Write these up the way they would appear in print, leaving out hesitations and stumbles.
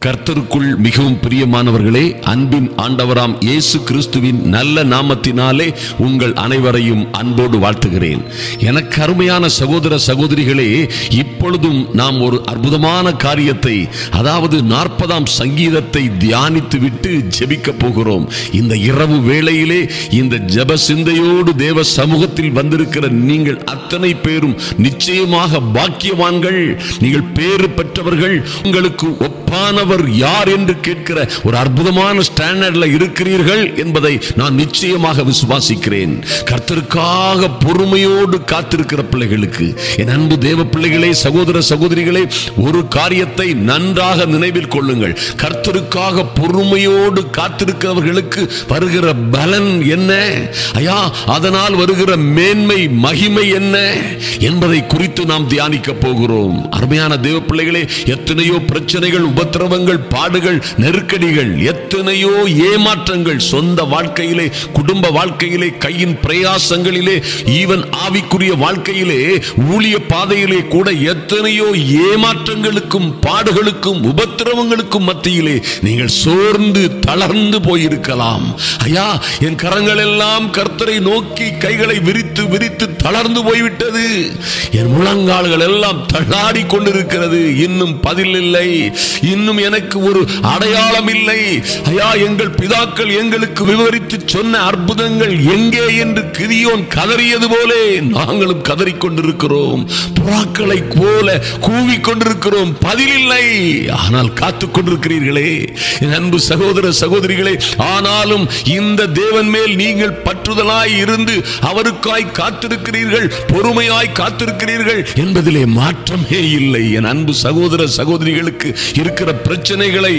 கர்த்தருக்குள் மிகவும் பிரியமானவர்களே, அன்பின் ஆண்டவராம் இயேசு கிறிஸ்துவின் நல்ல நாமத்தினாலே உங்கள் அனைவரையும் அன்போடு வாழ்த்துகிறேன். எனக்கு அருமையான சகோதர சகோதரிகளே, இப்பொழுதும் நாம் ஒரு அற்புதமான காரியத்தை, அதாவது 40ஆம் சங்கீதத்தை தியானித்து விட்டு ஜெபிக்க போகிறோம். இந்த இரவு வேளையிலே இந்த ஜெப சிந்தையோடு தேவ சமூகத்தில் வந்திருக்கிற நீங்கள் அத்தனை பேரும் நிச்சயமாக பாக்கியவான்கள். நீங்கள் பேறு பெற்றவர்கள். உங்களுக்கு ஒப்பானவர் யார் என்று கேட்கிற ஒரு அற்புதமான ஸ்டாண்டர்ட்ல இருக்கிறீர்கள் என்பதை நான் நிச்சயமாக விசுவாசிக்கிறேன். கர்த்தருக்காக பொறுமையோடு காத்திருக்கிற பிள்ளைகளுக்கு, என் அன்பு தேவ பிள்ளைகளே, சகோதர சகோதரிகளே, ஒரு காரியத்தை நன்றாக நினைவில் கொள்ளுங்கள். கர்த்தருக்காக பொறுமையோடு காத்திருக்கிறவர்களுக்கு வருகிற பலன் என்ன, ஐயா, அதனால் வருகிற மேன்மை மகிமை என்ன என்பதை குறித்து நாம் தியானிக்க போகிறோம். அருமையான தேவ பிள்ளைகளே, எத்தனையோ பிரச்சனைகள், உபத்திரவங்கள், பாடுகள், நெருக்கடிகள், எத்தனையோ ஏமாற்றங்கள் சொந்த வாழ்க்கையிலே, குடும்ப வாழ்க்கையிலே, கையின் பிரயாசங்களிலே, ஈவன் ஆவிக்குரிய வாழ்க்கையிலே, ஊழிய பாதையிலே கூட எத்தனையோ ஏமாற்றங்களுக்கும் பாடுகளுக்கும் உபத்திரவங்களுக்கும் மத்தியிலே நீங்கள் சோர்ந்து தளர்ந்து போயிருக்கலாம். ஐயா, என் கரங்கள் எல்லாம் கர்த்தரை நோக்கி கைகளை விரித்து விரித்து தளர்ந்து போய்விட்டது. என் முழங்கால்கள் எல்லாம் தள்ளாடி கொண்டிருக்கிறது. இன்னும் பதில் இல்லை, இன்னும் எனக்கு ஒரு அடையாளம் இல்லை. ஐயா, எங்கள் பிதாக்கள் எங்களுக்கு விவரித்து சொன்ன அற்புதங்கள் எங்கே என்று கிதியோன் கதறியது போலே நாங்களும் கதறிக்கொண்டிருக்கிறோம். புறாக்களை போல கூவிக்கொண்டிருக்கிறோம். பதில் இல்லை. ஆனால் காத்துக் கொண்டிருக்கிறீர்களே என் அன்பு சகோதர சகோதரிகளே. ஆனாலும் இந்த தேவன் மேல் நீங்கள் பற்றுதலாய் இருந்து அவருக்காய் காத்திருக்கிறீர்கள், பொறுமையாய் காத்திருக்கிறீர்கள் என்பதிலே மாற்றமே இல்லை. என் அன்பு சகோதர சகோதரிகளுக்கு இருக்கிற பிரச்சனைகளை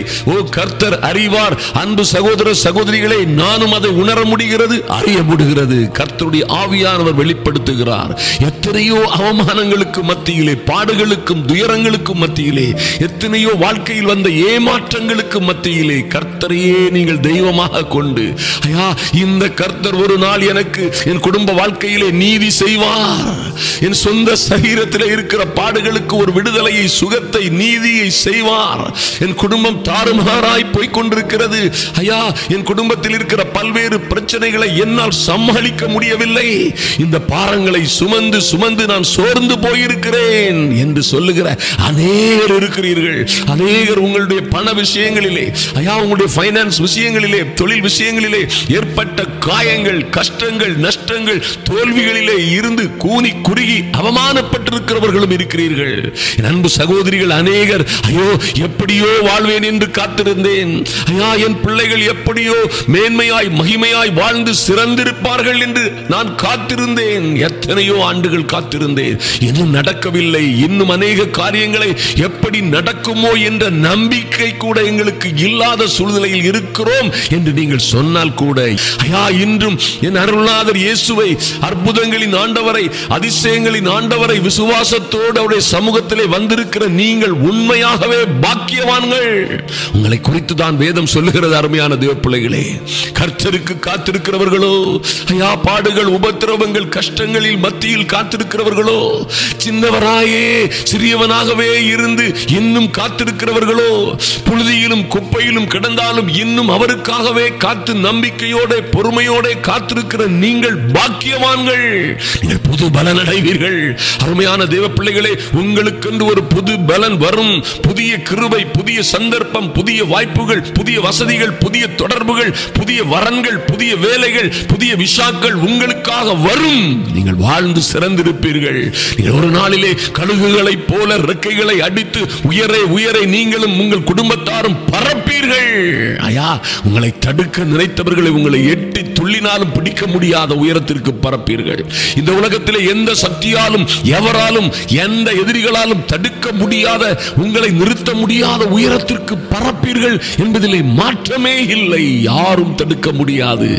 கர்த்தர் அறிவார். அன்பு சகோதர சகோதரிகளை, நானும் அதை உணர முடிகிறது, அறிய முடிகிறது. கர்த்தருடைய ஆவியானவர் வெளிப்படுத்துகிறார். எத்தனையோ அவமானங்களுக்கு மத்தியிலே, பாடுகளுக்கும் துயரங்களுக்கும் மத்தியிலே, எத்தனையோ வாழ்க்கையில் வந்த ஏமாற்றங்களுக்கு மத்தியிலே கர்த்தரையே நீங்கள் தெய்வமாக கொண்டு, ஐயா, இந்த கர்த்தர் ஒரு நாள் எனக்கு என் குடும்ப வாழ்க்கையிலே நீதி செய்வார், என் சொந்த சரீரத்தில் இருக்கிற பாடுகளுக்கு ஒரு விடுதலையை, சுகத்தை, நீதியை செய்வார். என் குடும்பம் தாறுமாறாய் போய்கொண்டிருக்கிறது. ஐயா, என் குடும்பத்தில் இருக்கிற பல்வேறு பிரச்சனைகளை என்னால் சமாளிக்க முடியவில்லை. இந்த பாரங்களை சுமந்து சுமந்து நான் சோர்ந்து போயிருக்கிறேன் என்று சொல்லுகிற அநேகர் இருக்கிறீர்கள். அநேகர் உங்களுடைய பண விஷயங்களிலே, ஐயா, உங்களுடைய பைனான்ஸ் விஷயங்களிலே, தொழில் விஷயங்களிலே ஏற்பட்ட காயங்கள், கஷ்டங்கள், நஷ்டங்கள், தோல்விகளிலே இருந்து கூனி குறுகி அவமானப்பட்டிருக்கிறவர்களும் இருக்கிறீர்கள். என் அன்பு சகோதரிகள் அநேகர், ஐயோ, எப்படியோ வாழ்வேன் என்று காத்திருந்தேன். ஐயா, என் பிள்ளைகள் எப்படியோ மேன்மையாய் மகிமையாய் வாழ்ந்து சிறந்திருப்பார்கள் என்று நான் காத்திருந்தேன். எத்தனையோ ஆண்டுகள் காத்திருந்தேன். இன்னும் நடக்கவில்லை. இன்னும் அநேக காரியங்களை எப்படி நடக்குமோ என்ற நம்பிக்கை கூட எங்களுக்கு இல்லாத சூழ்நிலையில் இருக்கிறோம் என்று நீங்கள் சொன்னால் கூட, ஐயா, இன்றும் என் அருள்நாதர் இயேசுவை, அற்புதங்களின் ஆண்டவரை, அதிசயங்களின் ஆண்டவரை விசுவாசத்தோடு அவருடைய சமூகத்திலே வந்திருக்கிற நீங்கள் உண்மையாகவே பாக்கியவான்கள். உங்களை குறித்து தான் வேதம் சொல்லுகிறது. அருமையான தேவ பிள்ளைகளே, கர்த்தருக்கு காத்திருக்கிறவர்களோ, ஐயா, பாடுகள், உபத்திரவங்கள், கஷ்டங்களில் மத்தியில் காத்திருக்கிறவர்களோ, சின்னவராயே சிறியவனாகவே இருந்து இன்னும் காத்திருக்கிறவர்களோ, புழுதியிலும் குப்பையிலும் கிடந்தாலும் இன்னும் அவருக்காகவே காத்து நம்பிக்கையோட பொறுமையோட காத்திருக்கிற நீங்கள் பாக்கியவான்கள். நீங்கள் புது பலன் அடைவீர்கள். அருமையான தேவ பிள்ளைகளே, உங்களுக்கென்று ஒரு புது பலன் வரும். புதிய கிருபை, புதிய சந்தர்ப்பம், புதிய வாய்ப்புகள், புதிய வசதிகள், புதிய தொடர்புகள், புதிய வரன்கள், புதிய வேலைகள், புதிய விஷாக்கள் உங்களுக்காக வரும். நீங்கள் வாழ்ந்து சிறந்திருப்பீர்கள். நீங்கள் ஒரு நாளிலே கழுகுகளை போல ரெக்கைகளை அடித்து உயரே உயரே நீங்களும் உங்கள் குடும்பத்தாரும் பறப்பீர்கள். ஐயா, உங்களை தடுக்க நினைத்தவர்களை உங்களை எட்டி துள்ளினாலும் பிடிக்க முடியாத உயரத்திற்கு பறப்பீர்கள். இந்த உலகத்திலே எந்த சக்தியாலும், எவராலும், எந்த எதிரிகளாலும் தடுக்க முடியாத, உங்களை நிறுத்த முடியாத உயரத்திற்கு பறப்பீர்கள் என்பதிலே மாற்றமே இல்லை. யாரும் தடுக்க முடியாது.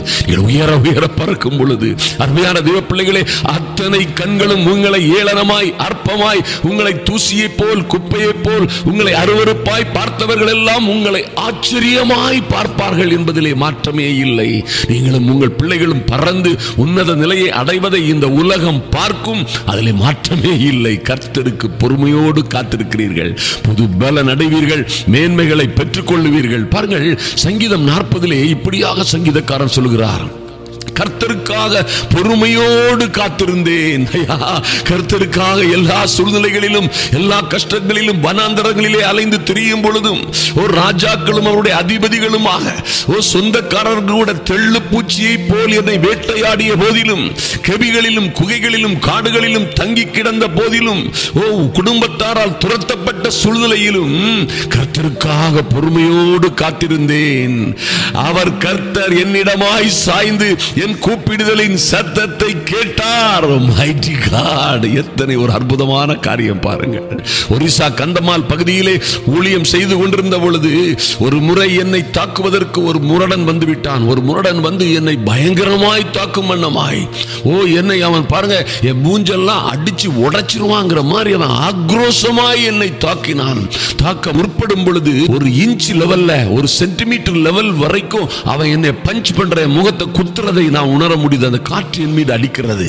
உயர உயர பறக்கும் பொழுது, அருமையான தேவ பிள்ளைகளே, அத்தனை கண்களும் உங்களை ஏளனமாய், அற்பமாய், உங்களை தூசியை போல், குப்பையை போல், உங்களை அருவருப்பாய் பார்த்தவர்கள் எல்லாம் உங்களை ஆச்சரியமாய் பார்ப்பார்கள் என்பதிலே மாற்றமே இல்லை. நீங்களும் உங்கள் பிள்ளைகளும் பறந்து உன்னத நிலையை அடைவதை இந்த உலகம் பார்க்கும். அதிலே மாற்றமே இல்லை. கர்த்தருக்கு பொறுமையோடு காத்திருக்கிறீர்கள். புது பலன் அடைவீர்கள். மேன்மைகளை பெற்றுக் கொள்ளுவீர்கள். பாருங்கள், சங்கீதம் 40 இப்படியாக சங்கீதக்காரன் சொல்கிறார், கர்த்தருக்காக பொறுமையோடு காத்திருந்தேன். கர்த்தருக்காக எல்லா சூழ்நிலைகளிலும் எல்லா கஷ்டங்களிலும் வனாந்தரங்களிலே அலைந்து திரியும் பொழுதும் ஒரு ராஜாக்களும் அவருடைய அதிபதிகளுமாக ஒரு சொந்தக்காரர்கள் கூட தெள்ளு பூச்சியை போல் என்னை வேட்டையாடிய போதிலும், கெபிகளிலும் குகைகளிலும் காடுகளிலும் தங்கி கிடந்த போதிலும், குடும்பத்தாரால் துரத்தப்பட்ட சூழ்நிலையிலும் கர்த்தருக்காக பொறுமையோடு காத்திருந்தேன். அவர் கர்த்தர் என்னிடமாய் சாய்ந்து என் கூப்பிடுதலின் சத்தத்தை கேட்டார். மைட்டி காட், எத்தனை ஒரு அற்புதமான காரியம் பாருங்கள். ஒரிசா கந்தமால் பகுதியிலே ஊழியம் செய்து கொண்டிருந்த பொழுது ஒரு முறை என்னை தாக்குவதற்கு ஒரு முரடன் வந்து விட்டான். ஒரு முரடன் வந்து என்னை பயங்கரமாய் தாக்கும் வண்ணமாய், என்னை அவன் பாருங்க என் மூஞ்செல்லாம் அடிச்சு உடைச்சிருவாங்கிற மாதிரி அவன் ஆக்ரோஷமாய் என்னை தாக்கினான். தாக்க முற்படும் பொழுது ஒரு இன்ச் லெவல்ல, ஒரு சென்டிமீட்டர் லெவல் வரைக்கும் அவன் என்னை பஞ்ச் பண்ற, முகத்தை குத்துறதை நான் உணர முடியுது. அந்த காற்று என் மீது அடிக்கிறது.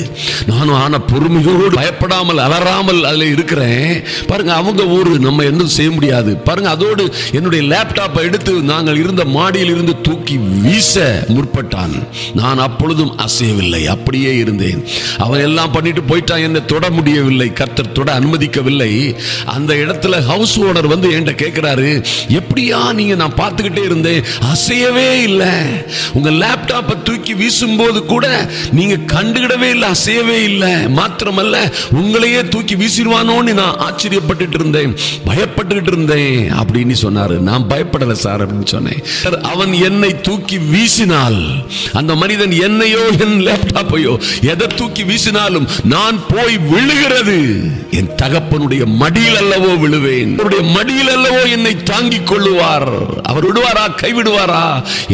நானும் ஆன பொறுமையோடு பயப்படாமல் அலறாமல் அதில் இருக்கிறேன். பாருங்க, அவங்க ஊரு, நம்ம என்ன செய்ய முடியாது. பாருங்க, அதோடு என்னுடைய லேப்டாப்பை எடுத்து நாங்கள் இருந்த மாடியில் இருந்து தூக்கி வீச முற்பட்டான். நான் அப்பொழுதும் அசையவில்லை, அப்படியே இருந்தேன். அவன் எல்லாம் பண்ணிட்டு போயிட்டான், என்னை தொட முடியவில்லை, கர்த்தர் தொட அனுமதிக்கவில்லை. அந்த இடத்துல ஹவுஸ் ஓனர் வந்து என்கிட்ட கேட்கிறாரு, எப்படியா நீங்க, நான் பார்த்துக்கிட்டே இருந்தேன், அசையவே இல்லை, உங்க லேப்டாப்பை தூக்கி வீசும்போது கூட நீங்க கண்டுகிடவே இல்லை, அசையவே இல்லை, மாத்திரமல்ல உங்களையே தூக்கி வீசிடுவானோன்னு நான் ஆச்சரியப்பட்டு இருந்தேன், பயப்பட்டு இருந்தேன் அப்படின்னு சொன்னாரு. நான் பயப்படல சார் அப்படின்னு சொன்னேன். அவன் என்னை தூக்கி வீசினால், அந்த மனிதன் என்னையோ என் லேப்டாப்பையோ எதை தூக்கி வீசினாலும் நான் போய் விழுகிறது என் தகப்பனுடைய மடியில் அல்லவோ விழுவேன், அவருடைய மடியில் அல்லவோ என்னை தாங்கிக் கொள்ளுவார், அவர் விடுவாரா கைவிடுவாரா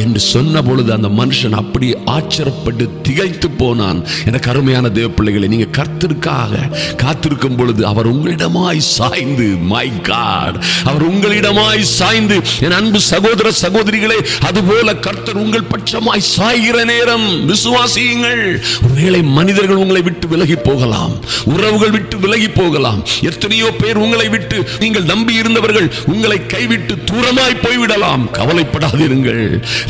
என்று சொன்ன பொழுது அந்த மனுஷன் அப்படி ஆச்சரியப்பட்டு திகைத்து போனான். எனக்கு அருமையான தேவ பிள்ளைகளை, நீங்க கர்த்தருக்காக காத்திருக்கும் பொழுது அவர் உங்களிடமாய் சாய்ந்து, மை காட், அவர் உங்களிடமாய் சாய்ந்து, என் அன்பு சகோதர சகோதரிகளே, அதுபோல கர்த்தர் உங்கள் பட்சமாய் சாய்கிற நேரம் விசுவாசியுங்கள். ஒருவேளை மனிதர்கள் உங்களை விட்டு விலகி போகலாம், உறவுகள் விட்டு விலகி போகலாம், எத்தனையோ பேர் உங்களை விட்டு, நீங்கள் நம்பி இருந்தவர்கள் உங்களை கைவிட்டு தூரமாய் போய்விடலாம். கவலைப்படாதீர்கள்.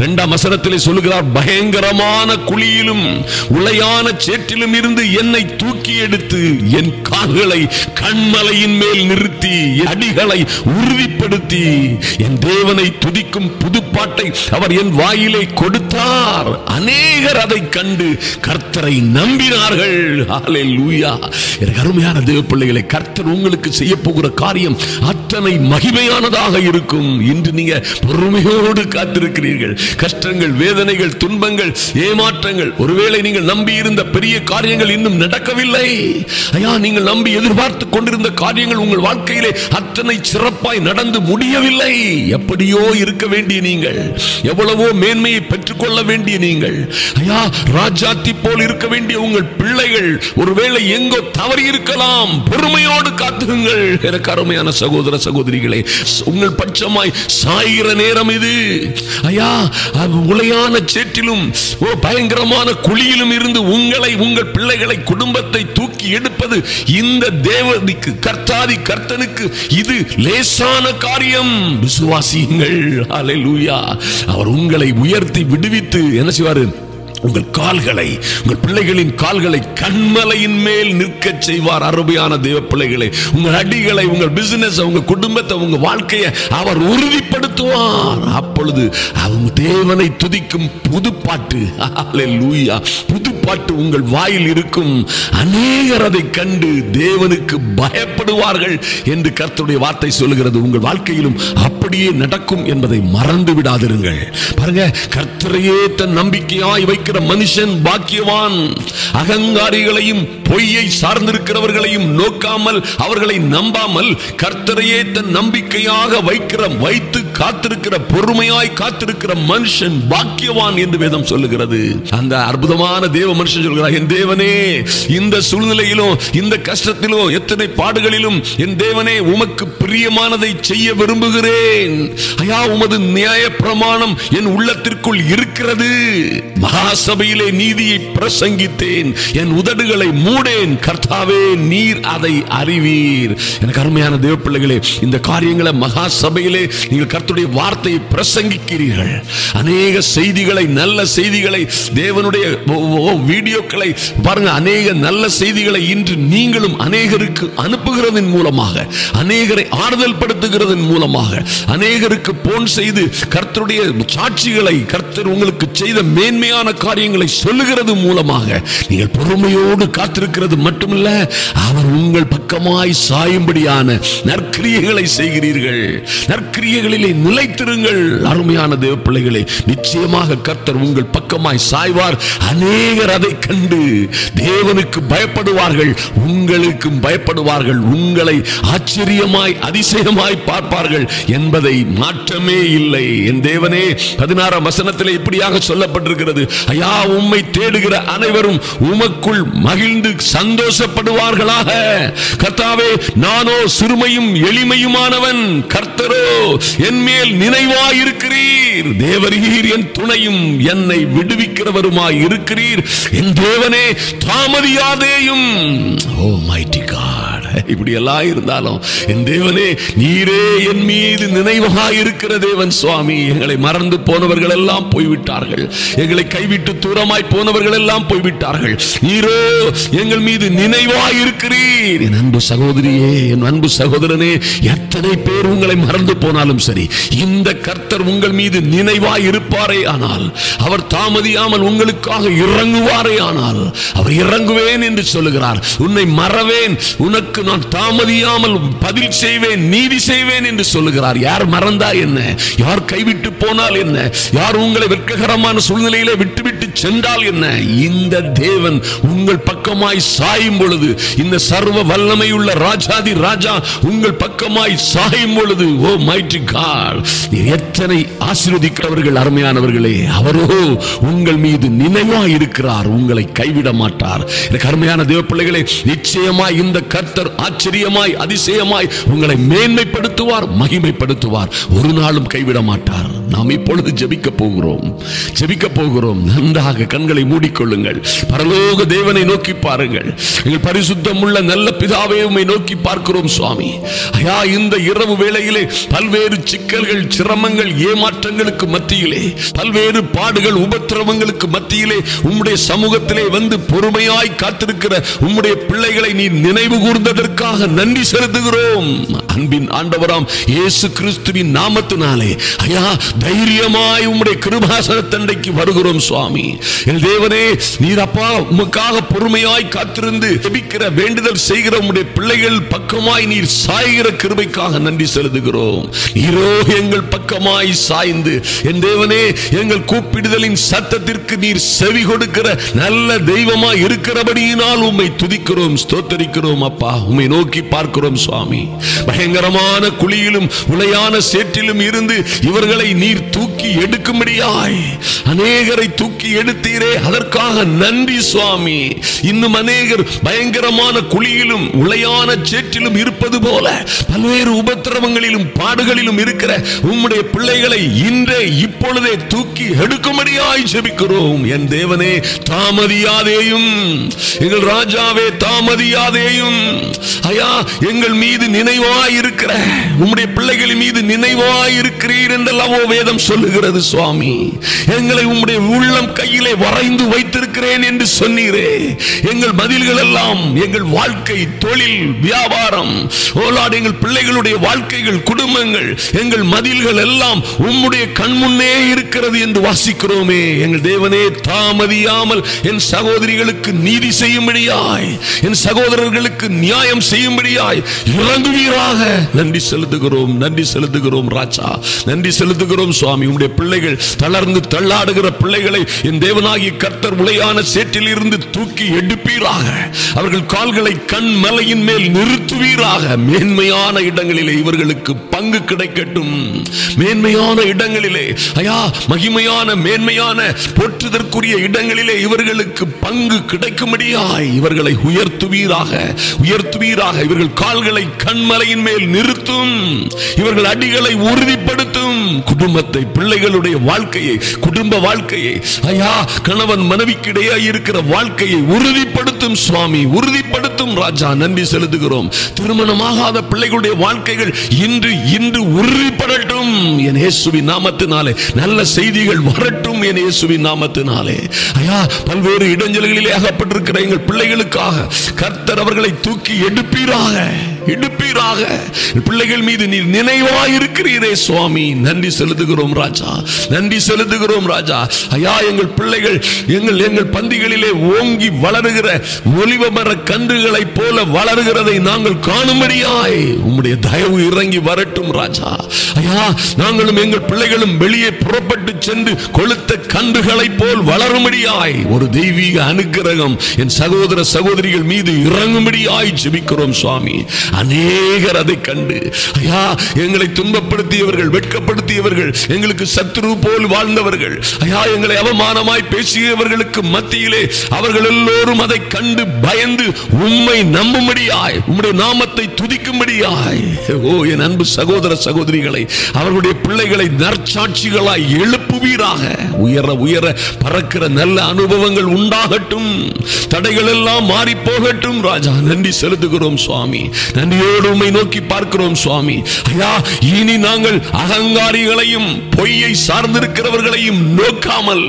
2ஆம் வசனத்திலே சொல்லுகிறார், பயங்கரமான குழியிலும் உளையான சேற்றிலும் இருந்து என்னை தூக்கி எடுத்து என் கால்களை கண்மலையின் மேல் நிறுத்தி என் அடிகளை உறுதிப்படுத்தி என் தேவனை துதிக்கும் புதுப்பாட்டை அவர் என் வாயிலை கொடுத்தார். அநேகர் அதை கண்டு கர்த்தரை நம்பினார்கள். ஹல்லேலூயா. எனக்கு அருமையான தேவ பிள்ளைகளை, கர்த்தர் உங்களுக்கு செய்ய போகிற காரியம் அத்தனை மகிமையானதாக இருக்கும். இன்று நீங்க பொறுமையோடு காத்திருக்கிறீர்கள். கஷ்டங்கள், வேதனைகள், துன்பங்கள், ஏமாற்றங்கள், ஒருவேளை நீங்கள் நம்பி இருந்த பெரிய காரியங்கள் இன்னும் நடக்கவில்லை. ஐயா, நீங்கள் நம்பி எதிர்பார்த்து கொண்டிருந்த காரியங்கள் உங்கள் வாழ்க்கையிலே அத்தனை சிறப்பாய் நடந்து முடியவில்லை. எப்படியோ இருக்க வேண்டிய நீங்கள், எவ்வளவோ மேன்மையை பெற்றுக்கொள்ள வேண்டிய நீங்கள், ஐயா ராஜாத்தி போல் இருக்க வேண்டிய உங்கள் பிள்ளைகள் ஒருவேளை எங்கோ தவறி இருக்கலாம். பொறுமையோடு காத்துங்கள். எனக்கு அருமையான சகோதர சகோதரிகளே, உங்கள் பட்சமாய் சாய்கிற நேரம் இது. ஐயா, உளையான சேற்றிலும் பயங்கரமான குழியிலும் இருந்து உங்களை, உங்கள் பிள்ளைகளை, குடும்பத்தை தூக்கி எடுப்பது இந்த தேவனுக்கு, கர்த்தாதி கர்த்தனுக்கு இது லேசான காரியம். விசுவாசியுங்கள். ஹல்லேலூயா. அவர் உங்களை உயர்த்தி விடுவித்து என்ன செய்வாரு? உங்கள் கால்களை, உங்கள் பிள்ளைகளின் கால்களை கண்மலையின் மேல் நிற்க செய்வார். அருமையான தேவ பிள்ளைகளை, உங்கள் அடிகளை, உங்கள் பிசினஸ், உங்க குடும்பத்தை, உங்க வாழ்க்கையை அவர் உறுதிப்படுத்துவார். அப்பொழுது அவங்க தேவனை துதிக்கும் புதுப்பாட்டு, ஹல்லேலூயா, புதுப்பாட்டு உங்கள் வாயில் இருக்கும். அநேகர் அதை கண்டு தேவனுக்கு பயப்படுவார்கள் என்று கர்த்தருடைய வார்த்தை சொல்லுகிறது. உங்கள் வாழ்க்கையிலும் அப்படியே நடக்கும் என்பதை மறந்து விடாதிருங்கள். பாருங்க, கர்த்தரையே தன் நம்பிக்கையாய் வைக்க மனுஷன் பாக்கியவான். அகங்காரிகளையும் பொய்யை சார்ந்திருக்கிறவர்களையும் நோக்காமல், அவர்களை நம்பாமல், கர்த்தரையே தன் நம்பிக்கையாக வைத்து காத்திருக்கிற, பொறுமையாய் காத்திருக்கிற மனுஷன் பாக்கியவான் என்று வேதம் சொல்லுகிறது. அந்த அற்புதமான தேவ மனுஷன் சொல்கிறார், என் தேவனே, இந்த சூழ்நிலையிலும், இந்த கஷ்டத்திலும், எத்தனை பாடுகளிலும் என் தேவனே உமக்கு பிரியமானதை செய்ய விரும்புகிறேன். ஐயா, உமது நியாய பிரமாணம் என் உள்ளத்திற்குள் இருக்கிறது. மகா சபையிலே நீதியை பிரசங்கித்தேன், என் உதடுகளை மூடேன். கர்த்தாவே, நீர் அதை அறிவீர். எனக்கு அருமையான தேவ பிள்ளைகளே, இந்த காரியங்களை மகா சபையிலே நீங்கள் கர்த்தருடைய வார்த்தையை பிரசங்கிக்கிறீர்கள். அநேக செய்திகளை, நல்ல செய்திகளை, தேவனுடைய வீடியோக்களை பாருங்க, அநேக நல்ல செய்திகளை இன்று நீங்களும் அநேகருக்கு அனுப்புகிறதன் மூலமாக, அநேகரை ஆறுதல் படுத்துகிறதன் மூலமாக, அநேகருக்கு போன் செய்து கர்த்தருடைய சாட்சிகளை, கர்த்தர் உங்களுக்கு செய்த மேன்மையான காரியங்களை சொல்லுகிறது மூலமாக நீங்கள் பொறுமையோடு காத்திருக்கிறது மட்டுமல்ல, அவர் உங்கள் பக்கமாய் சாயும்படியான நற்கிரியைகளை செய்கிறீர்கள். நற்கிரியைகளிலே நிலைத்திருங்கள். அருமையான தேவ பிள்ளைகளே, நிச்சயமாக கர்த்தர் உங்கள் பக்கமாய் சாய்வார். அநேகர் அதை கண்டு தேவனுக்கு பயப்படுவார்கள், உங்களுக்கும் பயப்படுவார்கள், உங்களை ஆச்சரியமாய் அதிசயமாய் பார்ப்பார்கள் என்பதை மாற்றமே இல்லை. என் தேவனே, 16ஆம் வசனத்திலே இப்படியாக சொல்லப்பட்டிருக்கிறது, ஐயா, உம்மை தேடுகிற அனைவரும் உமக்குள் மகிழ்ந்து சந்தோஷப்படுவார்களாக. கர்த்தாவே, நானோ சிறுமையும் எளிமையுமானவன், கர்த்தரோ என் மேல் நினைவாய் இருக்கிறீர். தேவரீர் என் துணையும் என்னை விடுவிக்கிறவருமாய் இருக்கிறீர். என் தேவனே, தாமதியாதேயும். ஓ மைட்டி காட், இப்படி எல்லாம் இருந்தாலும் என் தேவனே, நீரே என் மீது நினைவாய் இருக்கிற தேவன் சுவாமி. எங்களை மறந்து போனவர்கள் எல்லாம் போய்விட்டார்கள், எங்களை கைவிட்டு தூரமாய் போனவர்கள் எல்லாம் போய்விட்டார்கள். நீரோ எங்கள் மீது நினைவாய் இருக்கிறீர். என் அன்பு சகோதரியே, என் அன்பு சகோதரனே, எத்தனை பேர் உங்களை மறந்து போனாலும் சரி, இந்த கர்த்தர் உங்கள் மீது நினைவாய் இருப்பாரே ஆனால், அவர் தாமதியாமல் உங்களுக்காக இறங்குவாரே ஆனால், அவர் இறங்குவேன் என்று சொல்லுகிறார். உன்னை மறவேன், உனக்கு நான் தாமதியாமல் பதில் செய்வேன், நீதி செய்வேன் என்று சொல்லுகிறார். யார் மறந்தா என்ன, யார் கைவிட்டு போனால் என்ன, யார் உங்களை வெட்ககரமான சூழ்நிலையிலே விட்டுவிட்டு சென்றால் என்ன, இந்த தேவன் உங்கள் பக்கமாய் சாயும் பொழுது, இந்த சர்வ வல்லமையுள்ள ராஜாதி ராஜா உங்கள் பக்கமாய் சாயும் பொழுது, ஓ மைட்டி காட், எத்தனை ஆசீர்வதிக்கிறவர்கள் அருமையானவர்களே. அவரோ உங்கள் மீது நினைவாய் இருக்கிறார், உங்களை கைவிட மாட்டார். எனக்கு அருமையான தேவ பிள்ளைகளே, நிச்சயமாய் இந்த கர்த்தர் ஆச்சரியமாய் அதிசயமாய் உங்களை மேன்மைப்படுத்துவார், மகிமைப்படுத்துவார், ஒரு நாளும் கைவிட மாட்டார். நாம் இப்பொழுது ஜெபிக்க போகிறோம், ஜெபிக்க போகிறோம். நன்றாக கண்களை மூடிக்கொள்ளுங்கள். பரலோக தேவனை நோக்கி பாருங்கள். எங்கள் பரிசுத்தம் உள்ள நல்ல பிதாவே, உம்மை நோக்கி பார்க்கிறோம் சுவாமி. ஐயா, இந்த இரவு வேளையிலே பல்வேறு சிக்கல்கள், சிரமங்கள், ஏமாற்றங்களுக்கு மத்தியிலே, பல்வேறு பாடுகள், உபத்திரவங்களுக்கு மத்தியிலே உம்முடைய சமூகத்திலே வந்து பொறுமையாய் காத்திருக்கிற உம்முடைய பிள்ளைகளை நீ நினைவு கூர்ந்ததற்காக நன்றி செலுத்துகிறோம். அன்பின் ஆண்டவராம் இயேசு கிறிஸ்துவின் நாமத்தினாலே ஐயா, தைரியமாய் உம்முடைய கிருபாசனத்தண்டைக்கு வருகிறோம் சுவாமி. என் தேவனே, நீர் அப்பா உமக்காக பொறுமையாய் காத்திருந்து ஜெபிக்கிற, வேண்டுதல் செய்கிற உம்முடைய பிள்ளைகள் பக்கமாய் நீர் சாய்கிற கிருபைக்காக நன்றி செலுத்துகிறோம். நீரோ எங்கள் பக்கமாய் சாய்ந்து, என் தேவனே, எங்கள் கூப்பிடுதலின் சத்தத்திற்கு நீர் செவி கொடுக்கிற நல்ல தெய்வமாய் இருக்கிறபடியினால் உம்மை துதிக்கிறோம், ஸ்தோத்தரிக்கிறோம். அப்பா, உம்மை நோக்கி பார்க்கிறோம் சுவாமி. பயங்கரமான குழியிலும் உளையான சேற்றிலும் இருந்து இவர்களை நீர் தூக்கி எடுக்கும்படியாய் அநேகரை தூக்கி எடுத்தீரே, அதற்காக நன்றி சுவாமி. இன்னும் அநேகர் பயங்கரமான குழியிலும் உளையான சேற்றிலும் இருப்பது போல பல்வேறு உபத்திரவங்களிலும் பாடுகளிலும் இருக்கிற உம்முடைய பிள்ளைகளை இன்றே இப்பொழுதே தூக்கி எடுக்கும்படியாய் ஜெபிக்கிறோம். என் தேவனே, தாமதியாதேயும். எங்கள் ராஜாவே, தாமதியாதேயும். ஐயா, எங்கள் மீது நினைவாய் இருக்கிற உம்முடைய பிள்ளைகள் மீது நினைவாய் இருக்கிறீர் என்றெல்லாம் வேதம் சொல்லுகிறது சுவாமி. எங்களை உம்முடைய உள்ளம் கையிலே வரைந்து வைத்திருக்கிறேன் என்று சொன்னீரே. எங்கள் பதில்கள் எல்லாம், எங்கள் வாழ்க்கை, தொழில், வியாபாரம், ஓலாடு, எங்கள் பிள்ளைகளுடைய வாழ்க்கைகள், குடும்பங்கள், எங்கள் மதில்கள் எல்லாம் உம்முடைய கண்முன்னே இருக்கிறது என்று வாசிக்கிறோமே. எங்கள் தேவனே, தாமதியாமல் என் சகோதரிகளுக்கு நீதி செய்யும்படியாய், என் சகோதரர்களுக்கு நியாயம் செய்யும்படியாய் இறங்குவீராக. நன்றி செலுத்துகிறோம், நன்றி செலுத்துகிறோம் ராஜா, நன்றி செலுத்துகிறோம் சுவாமி. உம்முடைய பிள்ளைகள், தளர்ந்து தள்ளாடுகிற பிள்ளைகளை என் தேவனாகிய கர்த்தர் உளையான சேற்றில் இருந்து தூக்கி எடுப்பீராக. அவர்கள் கால்களை கண் மலையின் மேல் நிறுத்துவீராக. மேன்மையான இடங்களிலே இவர்களுக்கு பங்கு கிடைக்கட்டும். மேன்மையான இடங்களிலே ஐயா, மகிமையான மேன்மையான போற்றுதற்குரிய இடங்களிலே இவர்களுக்கு பங்கு கிடைக்கும்படியாய் இவர்களை உயர்த்துவீராக, உயர்த்துவீராக. இவர்கள் கால்களை கண்மலையின் மேல் நிறுத்துவீராக. நிறுத்தும், இவர்கள் அடிகளை உறுதிப்படுத்தும். குடும்பத்தை, பிள்ளைகளுடைய வாழ்க்கையை, குடும்ப வாழ்க்கையை, ஐயா கணவன் மனைவிக்கிடையே இருக்கிற வாழ்க்கையை உறுதிப்படுத்தும் சுவாமி, உறுதிப்படுத்தும் ராஜா. நன்றி செலுத்துகிறோம். திருமணமாகாத பிள்ளைகளுடைய வாழ்க்கைகள் இன்று உறுதிப்படட்டும் என் இயேசுவின் நாமத்தினாலே. நல்ல செய்திகள் வரட்டும் என் இயேசுவின் நாமத்தினாலே. ஐயா பல்வேறு இடைஞ்சல்களிலே அகப்பட்டிருக்கிற எங்கள் பிள்ளைகளுக்காக கர்த்தர் அவர்களை தூக்கி எடுப்பீராக, எடுப்பீராக. பிள்ளைகள் மீது நீர் நினைவாயிருக்கிறீரே சுவாமி. நன்றி செலுத்துகிறோம் ராஜா, நன்றி செலுத்துகிறோம் ராஜா. ஐயா எங்கள் பிள்ளைகள் எங்கள் பந்திகளிலே ஓங்கி வளருகிற ஒலிவ மர கன்றுகளை போல வளருகிறதை நாங்கள் காணும்படியாய் உம்முடைய தயவு இறங்கி வரட்டும் ராஜா. ஐயா நாங்களும் எங்கள் பிள்ளைகளும் வெளியே புறப்பட்டு சென்று கொளுத்த கன்றுகளை போல் வளரும்படியாய் ஒரு தெய்வீக அனுக்கிரகம் என் சகோதர சகோதரிகள் மீது இறங்கும்படியாய் ஜெபிக்கிறோம் சுவாமி. அநேகர் அதை கண்டு ஐயா எங்களை துன்பப்படுத்தியவர்கள், வெட்கப்படுத்தியவர்கள், எங்களுக்கு சத்துரு போல் வாழ்ந்தவர்கள், ஐயா எங்களை அவமானமாய் பேசியவர்களுக்கு மத்தியிலே அவர்கள் எல்லோரும் அதை கண்டு பயந்து உம்மை நம்பும்படியாய், உம்முடைய நாமத்தை துதிக்கும்படியாய், ஓ என் அன்பு சகோதர சகோதரிகளை, அவர்களுடைய பிள்ளைகளை நற்சாட்சிகளாய் எழுப்புவீராக. உயர உயர பறக்கிற நல்ல அனுபவங்கள் உண்டாகட்டும், தடைகள் எல்லாம் மாறி போகட்டும் ராஜா. நன்றி செலுத்துகிறோம் சுவாமி, நன்றியோடு உம்மை நோக்கி பார்க்கிறோம் சுவாமி. ஐயா இனி நாங்கள் அகங்காரிகளையும் பொய்யை சார்ந்திருக்கிறவர்களையும் நோக்காமல்,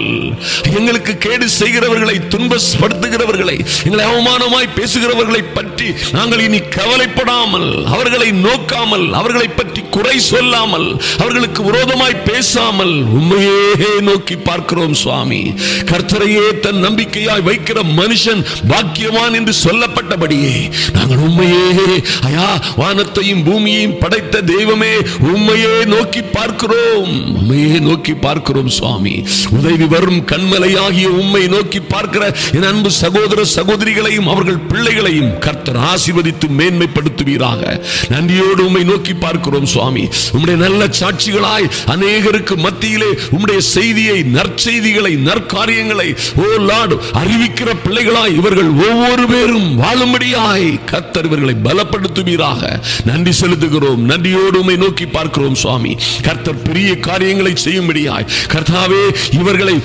எங்களுக்கு கேடு செய்கிறவர்களை, துன்பப்படுத்துகிறவர்களை, எங்களை அவமானமாய் பேசுகிறவர்களை பற்றி நாங்கள் இனி கவலைப்படாமல், அவர்களை நோக்காமல், அவர்களை பற்றி குறை சொல்லாமல், அவர்களுக்கு விரோதமாய் பேசாமல் உம்மையே நோக்கி பார்க்கிறோம் சுவாமி. கர்த்தரையே தன் நம்பிக்கையாய் வைக்கிற மனுஷன் பாக்கியவான் என்று சொல்லப்பட்டபடியே நாங்கள் உம்மையே ஐயா வானத்தையும் பூமியையும் படைத்த தெய்வமே உம்மையே நோக்கி பார்க்கிறோம், உம்மையே நோக்கி பார்க்கிறோம் சுவாமி. உதவி வரும் கண்மலையாகிய உம்மை நோக்கி பார்க்கிற என் அன்பு சகோதர சகோதரிகளையும் அவர்கள் பிள்ளைகளையும் கர்த்தர் ஆசீர்வதித்து மேன்மைப்படுத்துவீராக. நன்றியோடு உம்மை நோக்கி பார்க்கிறோம் சுவாமி. உம்முடைய நல்ல சாட்சிகளாய் அநேகருக்கு மத்தியிலே உம்முடைய செய்தியை, நற்செய்திகளை, நற்காரியங்களை ஓ லார்ட் அறிவிக்கிற பிள்ளைகளாய் இவர்கள் ஒவ்வொரு பேரும் வாழும்படியாய் கர்த்தர் இவர்களை பலப்படுத்துவீராக. நன்றி செலுத்துகிறோம், நன்றியோடு உம்மை நோக்கி பார்க்கிறோம் சுவாமி. கர்த்தர் பெரிய காரியங்களை செய்யும்படியாய் கர்த்தாவே இவர்களை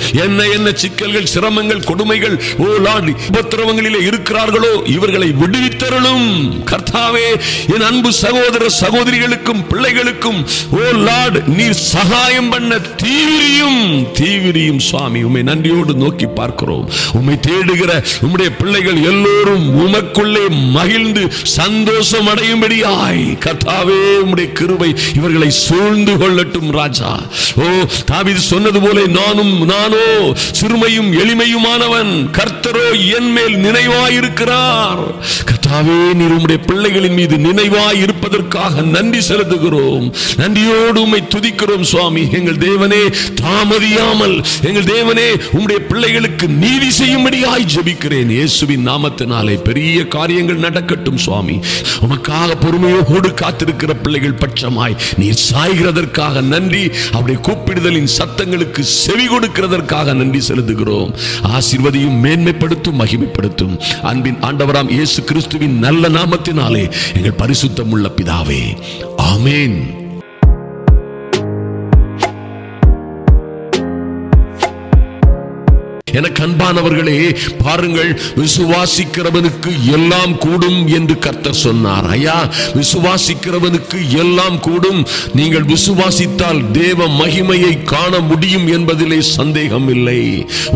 என்ன சிக்கல்கள், சிரமங்கள், கொடுமைகள் ஓ லார்ட் உபத்திரவங்களிலே இருக்கிறார்களோ இவர்களை விடுவித்தருளும் கர்த்தாவே. என் அன்பு சகோதர சகோதரிகளுக்கும் பிள்ளைகளுக்கும் ஓ லார்ட் நீர் சகாயம் பண்ண தீவிரியும் சுவாமி. உம்மை நன்றியோடு நோக்கி பார்க்கிறோம். உம்மை தேடுகிற உம்முடைய பிள்ளைகள் எல்லோரும் உமக்குள்ளே மகிழ்ந்து சந்தோஷம் அடையும்படியாய் கர்த்தாவே உம்முடைய கிருபை இவர்களை சூழ்ந்து கொள்ளட்டும் ராஜா. ஓ தாவீது சொன்னது போல நானோ சிறுமையும் எளிமையுமானவன், கர்த்தரோ என் மேல் நினைவாயிருக்கிறார். கர்த்தாவே நீர் உம்முடைய பிள்ளைகளின் மீது நினைவாய் இருப்பதற்காக நன்றி செலுத்துகிறோம், நன்றியோடு உம்மை துதிக்கிறோம் சுவாமி. எங்கள் தேவனே தாமதியாமல் எங்கள் தேவனே உம்முடைய பிள்ளைகளுக்கு நீதி செய்யும்படியாய் ஜெபிக்கிறேன் இயேசுவின் நாமத்தினாலே. பெரிய காரியங்கள் நடக்கட்டும் சுவாமி. உமக்காக பொறுமையோடு காத்திருக்கிற பிள்ளைகள் பட்சமாய் நீர் சாய்கிறதற்காக நன்றி. அவருடைய கூப்பிடுதலின் சத்தங்களுக்கு செவி கொடுக்கிறதற்காக நன்றி செலுத்துகிறோம். ஆசீர்வதியும், மேன்மைப்படுத்தும், மகிமைப்படுத்தும் அன்பின் ஆண்டவராம் இயேசு கிறிஸ்துவின் நல்ல நாமத்தினாலே எங்கள் பரிசுத்தம் உள்ள பிதாவே, ஆமென். எனக்கு அன்பானவர்களே பாருங்கள், விசுவாசிக்கிறவனுக்கு எல்லாம் கூடும் என்று கர்த்தர் சொன்னார். ஐயா விசுவாசிக்கிறவனுக்கு எல்லாம் கூடும். நீங்கள் விசுவாசித்தால் தேவ மகிமையை காண முடியும் என்பதிலே சந்தேகம் இல்லை.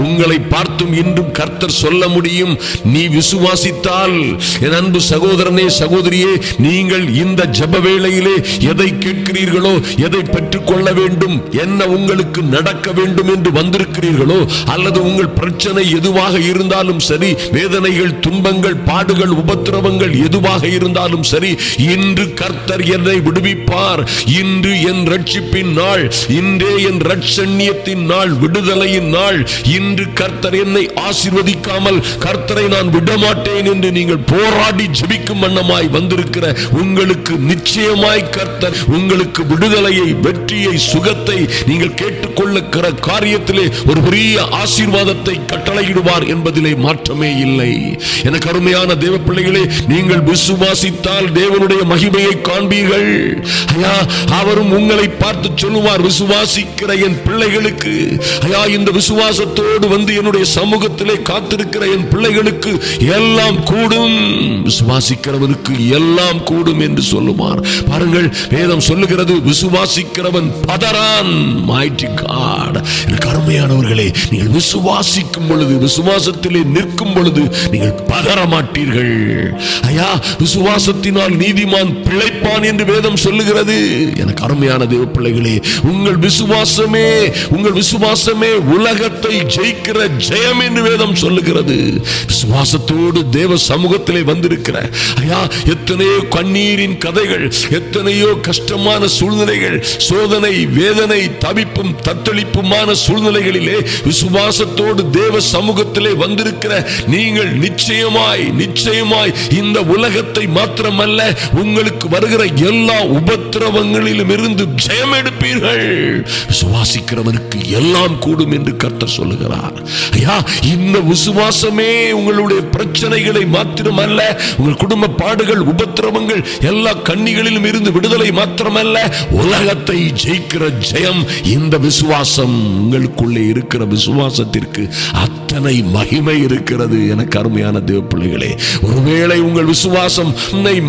உங்களை பார்த்தும் இன்றும் கர்த்தர் சொல்ல முடியும், நீ விசுவாசித்தால். என் அன்பு சகோதரனே சகோதரியே, நீங்கள் இந்த ஜெப வேளையிலே எதை கேட்கிறீர்களோ, எதை பெற்றுக்கொள்ள வேண்டும், என்ன உங்களுக்கு நடக்க வேண்டும் என்று வந்திருக்கிறீர்களோ, அல்லது உங்கள் பிரச்சனை எதுவாக இருந்தாலும் சரி, வேதனைகள், துன்பங்கள், பாடுகள், உபத்திரவங்கள் எதுவாக இருந்தாலும் சரி, இன்று கர்த்தர் என்னை விடுவிப்பார். இன்று என் ரட்சிப்பின் நாள், இன்றே என் ரட்சண்யத்தின் நாள், விடுதலையின் நாள். இன்று கர்த்தர் என்னை ஆசீர்வதிக்காமல் கர்த்தரை நான் விடமாட்டேன் என்று நீங்கள் போராடி ஜெபிக்கும் வண்ணமாய் வந்திருக்கிற உங்களுக்கு நிச்சயமாய் கர்த்தர் உங்களுக்கு விடுதலையை, வெற்றியை, சுகத்தை நீங்கள் கேட்டுக்கொள்ளுகிற காரியத்திலே ஒரு பெரிய ஆசீர்வாதத்தை ஆசீர்வாதத்தை கட்டளையிடுவார் என்பதிலே மாற்றமே இல்லை. எனக்கு அருமையான தேவ பிள்ளைகளே, நீங்கள் விசுவாசித்தால் தேவனுடைய மகிமையை காண்பீர்கள். ஐயா, அவரும் உங்களை பார்த்து சொல்லுவார், விசுவாசிக்கிற என் பிள்ளைகளுக்கு, ஐயா, இந்த விசுவாசத்தோடு வந்து என்னுடைய சமூகத்திலே காத்திருக்கிற என் பிள்ளைகளுக்கு எல்லாம் கூடும், விசுவாசிக்கிறவனுக்கு எல்லாம் கூடும் என்று சொல்லுவார். பாருங்கள், வேதம் சொல்லுகிறது, விசுவாசிக்கிறவன் பதறான். Mighty God, எனக்கு அருமையானவர்களே, நீங்கள் விசுவாசிக்கும் பொழுது, விசுவாசத்திலே நிற்கும் பொழுது நீங்கள் பதற மாட்டீர்கள். ஐயா, விசுவாசத்தினால் நீதிமான் பிழைப்பான் என்று வேதம் சொல்லுகிறது. எனக்கு அருமையான தேவ பிள்ளைகளே, உங்கள் விசுவாசமே உலகத்தை ஜெயிக்கிற ஜெயம் என்று வேதம் சொல்லுகிறது. விசுவாசத்தோடு தேவ சமூகத்திலே வந்திருக்கிற, ஐயா, எத்தனையோ கண்ணீரின் கதைகள், எத்தனையோ கஷ்டமான சூழ்நிலைகள், சோதனை, வேதனை, தவிப்பும் தத்தளிப்புமான சூழ்நிலைகளிலே விசுவாசத்தோடு தேவ சமூகத்திலே வந்திருக்கிற நீங்கள் நிச்சயமாய் இந்த உலகத்தை மாத்திரமல்ல, உங்களுக்கு வருகிற எல்லா உபத்திரவங்களிலும் இருந்து ஜெயம் எடுப்பீர்கள். விசுவாசிக்கிறவனுக்கு எல்லாம் கூடும் என்று கர்த்தர் சொல்லுகிறார். ஐயா, இந்த விசுவாசமே உங்களுடைய பிரச்சனைகளை மாத்திரமல்ல, உங்கள் குடும்ப பாடுகள், உபத்திரவங்கள், எல்லா கண்ணிகளிலும் இருந்து விடுதலை மாத்திரமல்ல, உலகத்தை ஜெயிக்கிற ஜெயம் இந்த விசுவாசம். உங்களுக்குள்ளே இருக்கிற விசுவாசத்திற்கு அத்தனை மகிமை இருக்கிறது. எனக்கு அருமையான தேவ பிள்ளைகளே, ஒருவேளை உங்கள் விசுவாசம்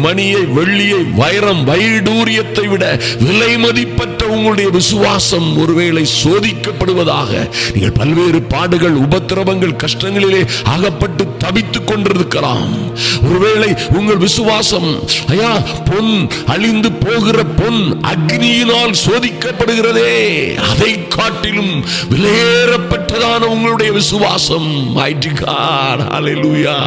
மணியை, வெள்ளியை, வைரம், வைடூரியத்தை விட விலை மதிப்பற்ற உங்களுடைய விசுவாசம் ஒருவேளை சோதிக்கப்படுவதாக, நீங்கள் பல்வேறு பாடுகள், உபத்திரவங்கள், கஷ்டங்களிலே அகப்பட்டு தவித்துக் கொண்டிருக்கலாம். ஒருவேளை உங்கள் விசுவாசம், ஐயா, பொன், அழிந்து போகிற பொன் அக்னியினால் சோதிக்கப்படுகிறதே, அதை காட்டிலும் விலையேறப்பட்டதான உங்களுடைய விசுவாசம். Mighty God, hallelujah.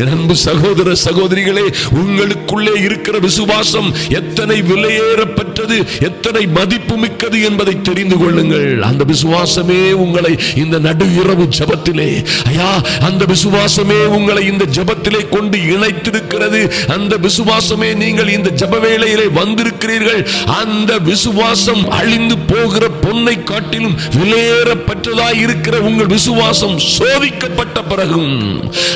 என் அன்பு சகோதர சகோதரிகளே, உங்களுக்குள்ளே இருக்கிற விசுவாசம் எத்தனை விலையேறப்பட்டது, எத்தனை மதிப்பு மிக்கது என்பதை தெரிந்து கொள்ளுங்கள். அந்த விசுவாசமே உங்களை இந்த நடு இரவு ஜெபத்திலே, ஐயா, அந்த விசுவாசமே உங்களை இந்த ஜெபத்திலே கொண்டு இணைத்திருக்கிறது. அந்த விசுவாசமே நீங்கள் இந்த ஜெப வேளையிலே வந்திருக்கிறீர்கள். அந்த விசுவாசம் அழிந்து போகிற பொன்னை காட்டிலும் விலையேறப்பட்டதாய் இருக்கிற உங்கள் விசுவாசம் சோதிக்கப்பட்ட பிறகும்,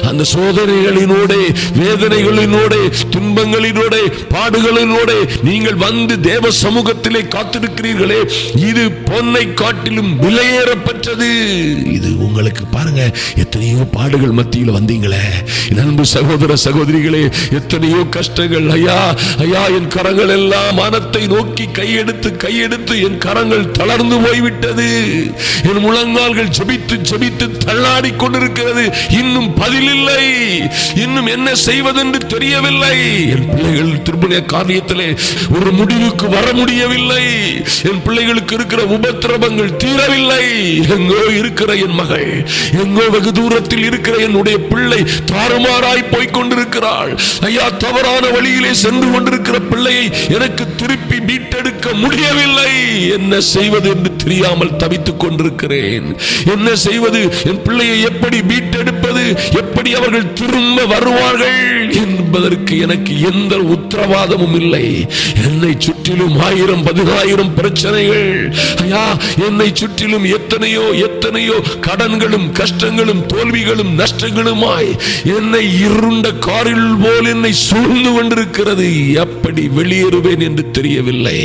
அந்த சோதனைகளினோட, வேதனைகளினோட, துன்பங்களினோட, பாடுகளினோட நீங்கள் வந்து தேவ சமூகத்திலே காத்திருக்கிறீர்களே, இது பொன்னை காட்டிலும் விலையேறப்பட்டது. இது உங்களுக்கு பாருங்க, எத்தனையோ பாடுகள் மத்தியில் வந்தீங்களே அன்பு சகோதர சகோதரிகளே, எத்தனையோ கஷ்டங்கள். ஐயா, என் கரங்கள் எல்லாம் வானத்தை நோக்கி கையெடுத்து என் கரங்கள் தளர்ந்து போய்விட்டது. என் முழங்கால்கள் ஜெபித்து தள்ளாடி கொண்டிருக்கிறது. இன்னும் பதில் இல்லை. இன்னும் என்ன செய்வதென்று தெரியவில்லை. என் பிள்ளைகள் திருமண காரியத்திலே ஒரு முடிவுக்கு வர முடியவில்லை. என் பிள்ளைகளுக்கு இருக்கிற உபத்திரவங்கள் தீரவில்லை. எங்கோ இருக்கிற என் மகள், எங்கோ வெகு தூரத்தில் இருக்கிற என்னுடைய பிள்ளை தாறுமாறாய் போய்கொண்டிருக்கிறாள். ஐயா, தவறான வழியிலே சென்று கொண்டிருக்கிற பிள்ளையை எனக்கு திருப்பி மீட்டெடுக்க முடியவில்லை. என்ன செய்வது என்று தெரியாமல் தவித்துக் கொண்டிருக்கிறேன். என்ன செய்வது, என் பிள்ளையை எப்படி மீட்டெடுப்பது, எப்படி அவர்கள் திரும்ப வருவார்கள் என்பதற்கு எனக்கு எந்த உத்தரவாதமும் இல்லை. என்னை சுற்றிலும் 1000-10,000 பிரச்சனைகள். ஐயா, என்னை சுற்றிலும் எத்தனையோ கடன்களும் கஷ்டங்களும் தோல்விகளும் நஷ்டங்களுமாய் என்னை இருண்ட காரில் போல் என்னை சூழ்ந்து கொண்டிருக்கிறது. எப்படி வெளியேறுவேன் என்று தெரியவில்லை.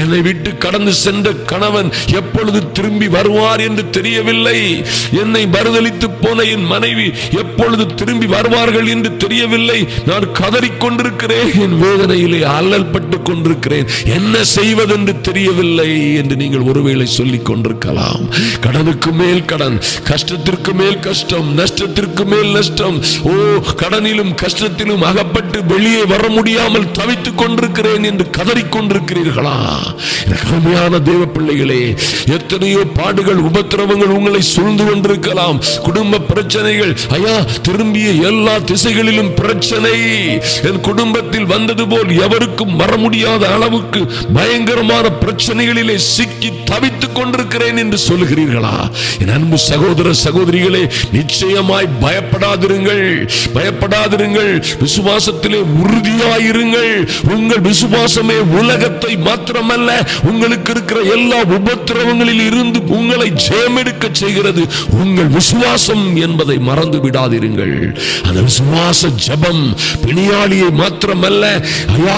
என்னை விட்டு கடந்து சென்ற கணவன் எப்பொழுது திரும்பி வருவார் என்று தெரியவில்லை. என்னை மறுதலித்து போன என் மனைவி எப்பொழுது திரும்பி வருவார்கள் என்று தெரியவில்லை. நான் கதறிக்கொண்டிருக்கிறேன். என் வேதனையிலே அல்லல் பட்டுக் கொண்டிருக்கிறேன். என்ன செய்வதென்று தெரியவில்லை என்று நீங்கள் ஒருவேளை சொல்லிக் கொண்டிருக்கலாம். கடனுக்கு மேல் கடன், கஷ்டத்திற்கு மேல் கஷ்டம், நஷ்டத்திற்கு மேல் நஷ்டம். ஓ, கடனிலும் கஷ்டத்திலும் அகப்பட்டு வெளியே வர முடியாமல் தவித்துக் கொண்டிருக்கிறேன் என்று கதறிக்கொண்டிருக்கிறீர்களா? அருமையான தேவ பிள்ளைகளே, எத்தனையோ பாடுகள், உபத்திரவங்கள் உங்களை சூழ்ந்து கொண்டிருக்கலாம். குடும்ப பிரச்சனைகள். ஐயா, திரும்பிய எல்லா திசைகளிலும் பிரச்சனை. என் குடும்பத்தில் வந்தது போல் எவருக்கும் வர முடியாத அளவுக்கு பயங்கரமான பிரச்சனைகளிலே சிக்கி தவித்துக் சகித்துக் கொண்டிருக்கிறேன் என்று சொல்லுகிறீர்களா? என் அன்பு சகோதர சகோதரிகளே, நிச்சயமாய் பயப்படாதிருங்கள், பயப்படாதிருங்கள். விசுவாசத்திலே உறுதியாயிருங்கள். உங்கள் விசுவாசமே உலகத்தை மாத்திரமல்ல, உங்களுக்கு இருக்கிற எல்லா உபத்திரவங்களில் இருந்து உங்களை ஜெயமெடுக்க செய்கிறது. உங்கள் விசுவாசம் என்பதை மறந்து விடாதிருங்கள். அந்த விசுவாச ஜெபம் பிணியாளியை மாத்திரமல்ல, ஐயா,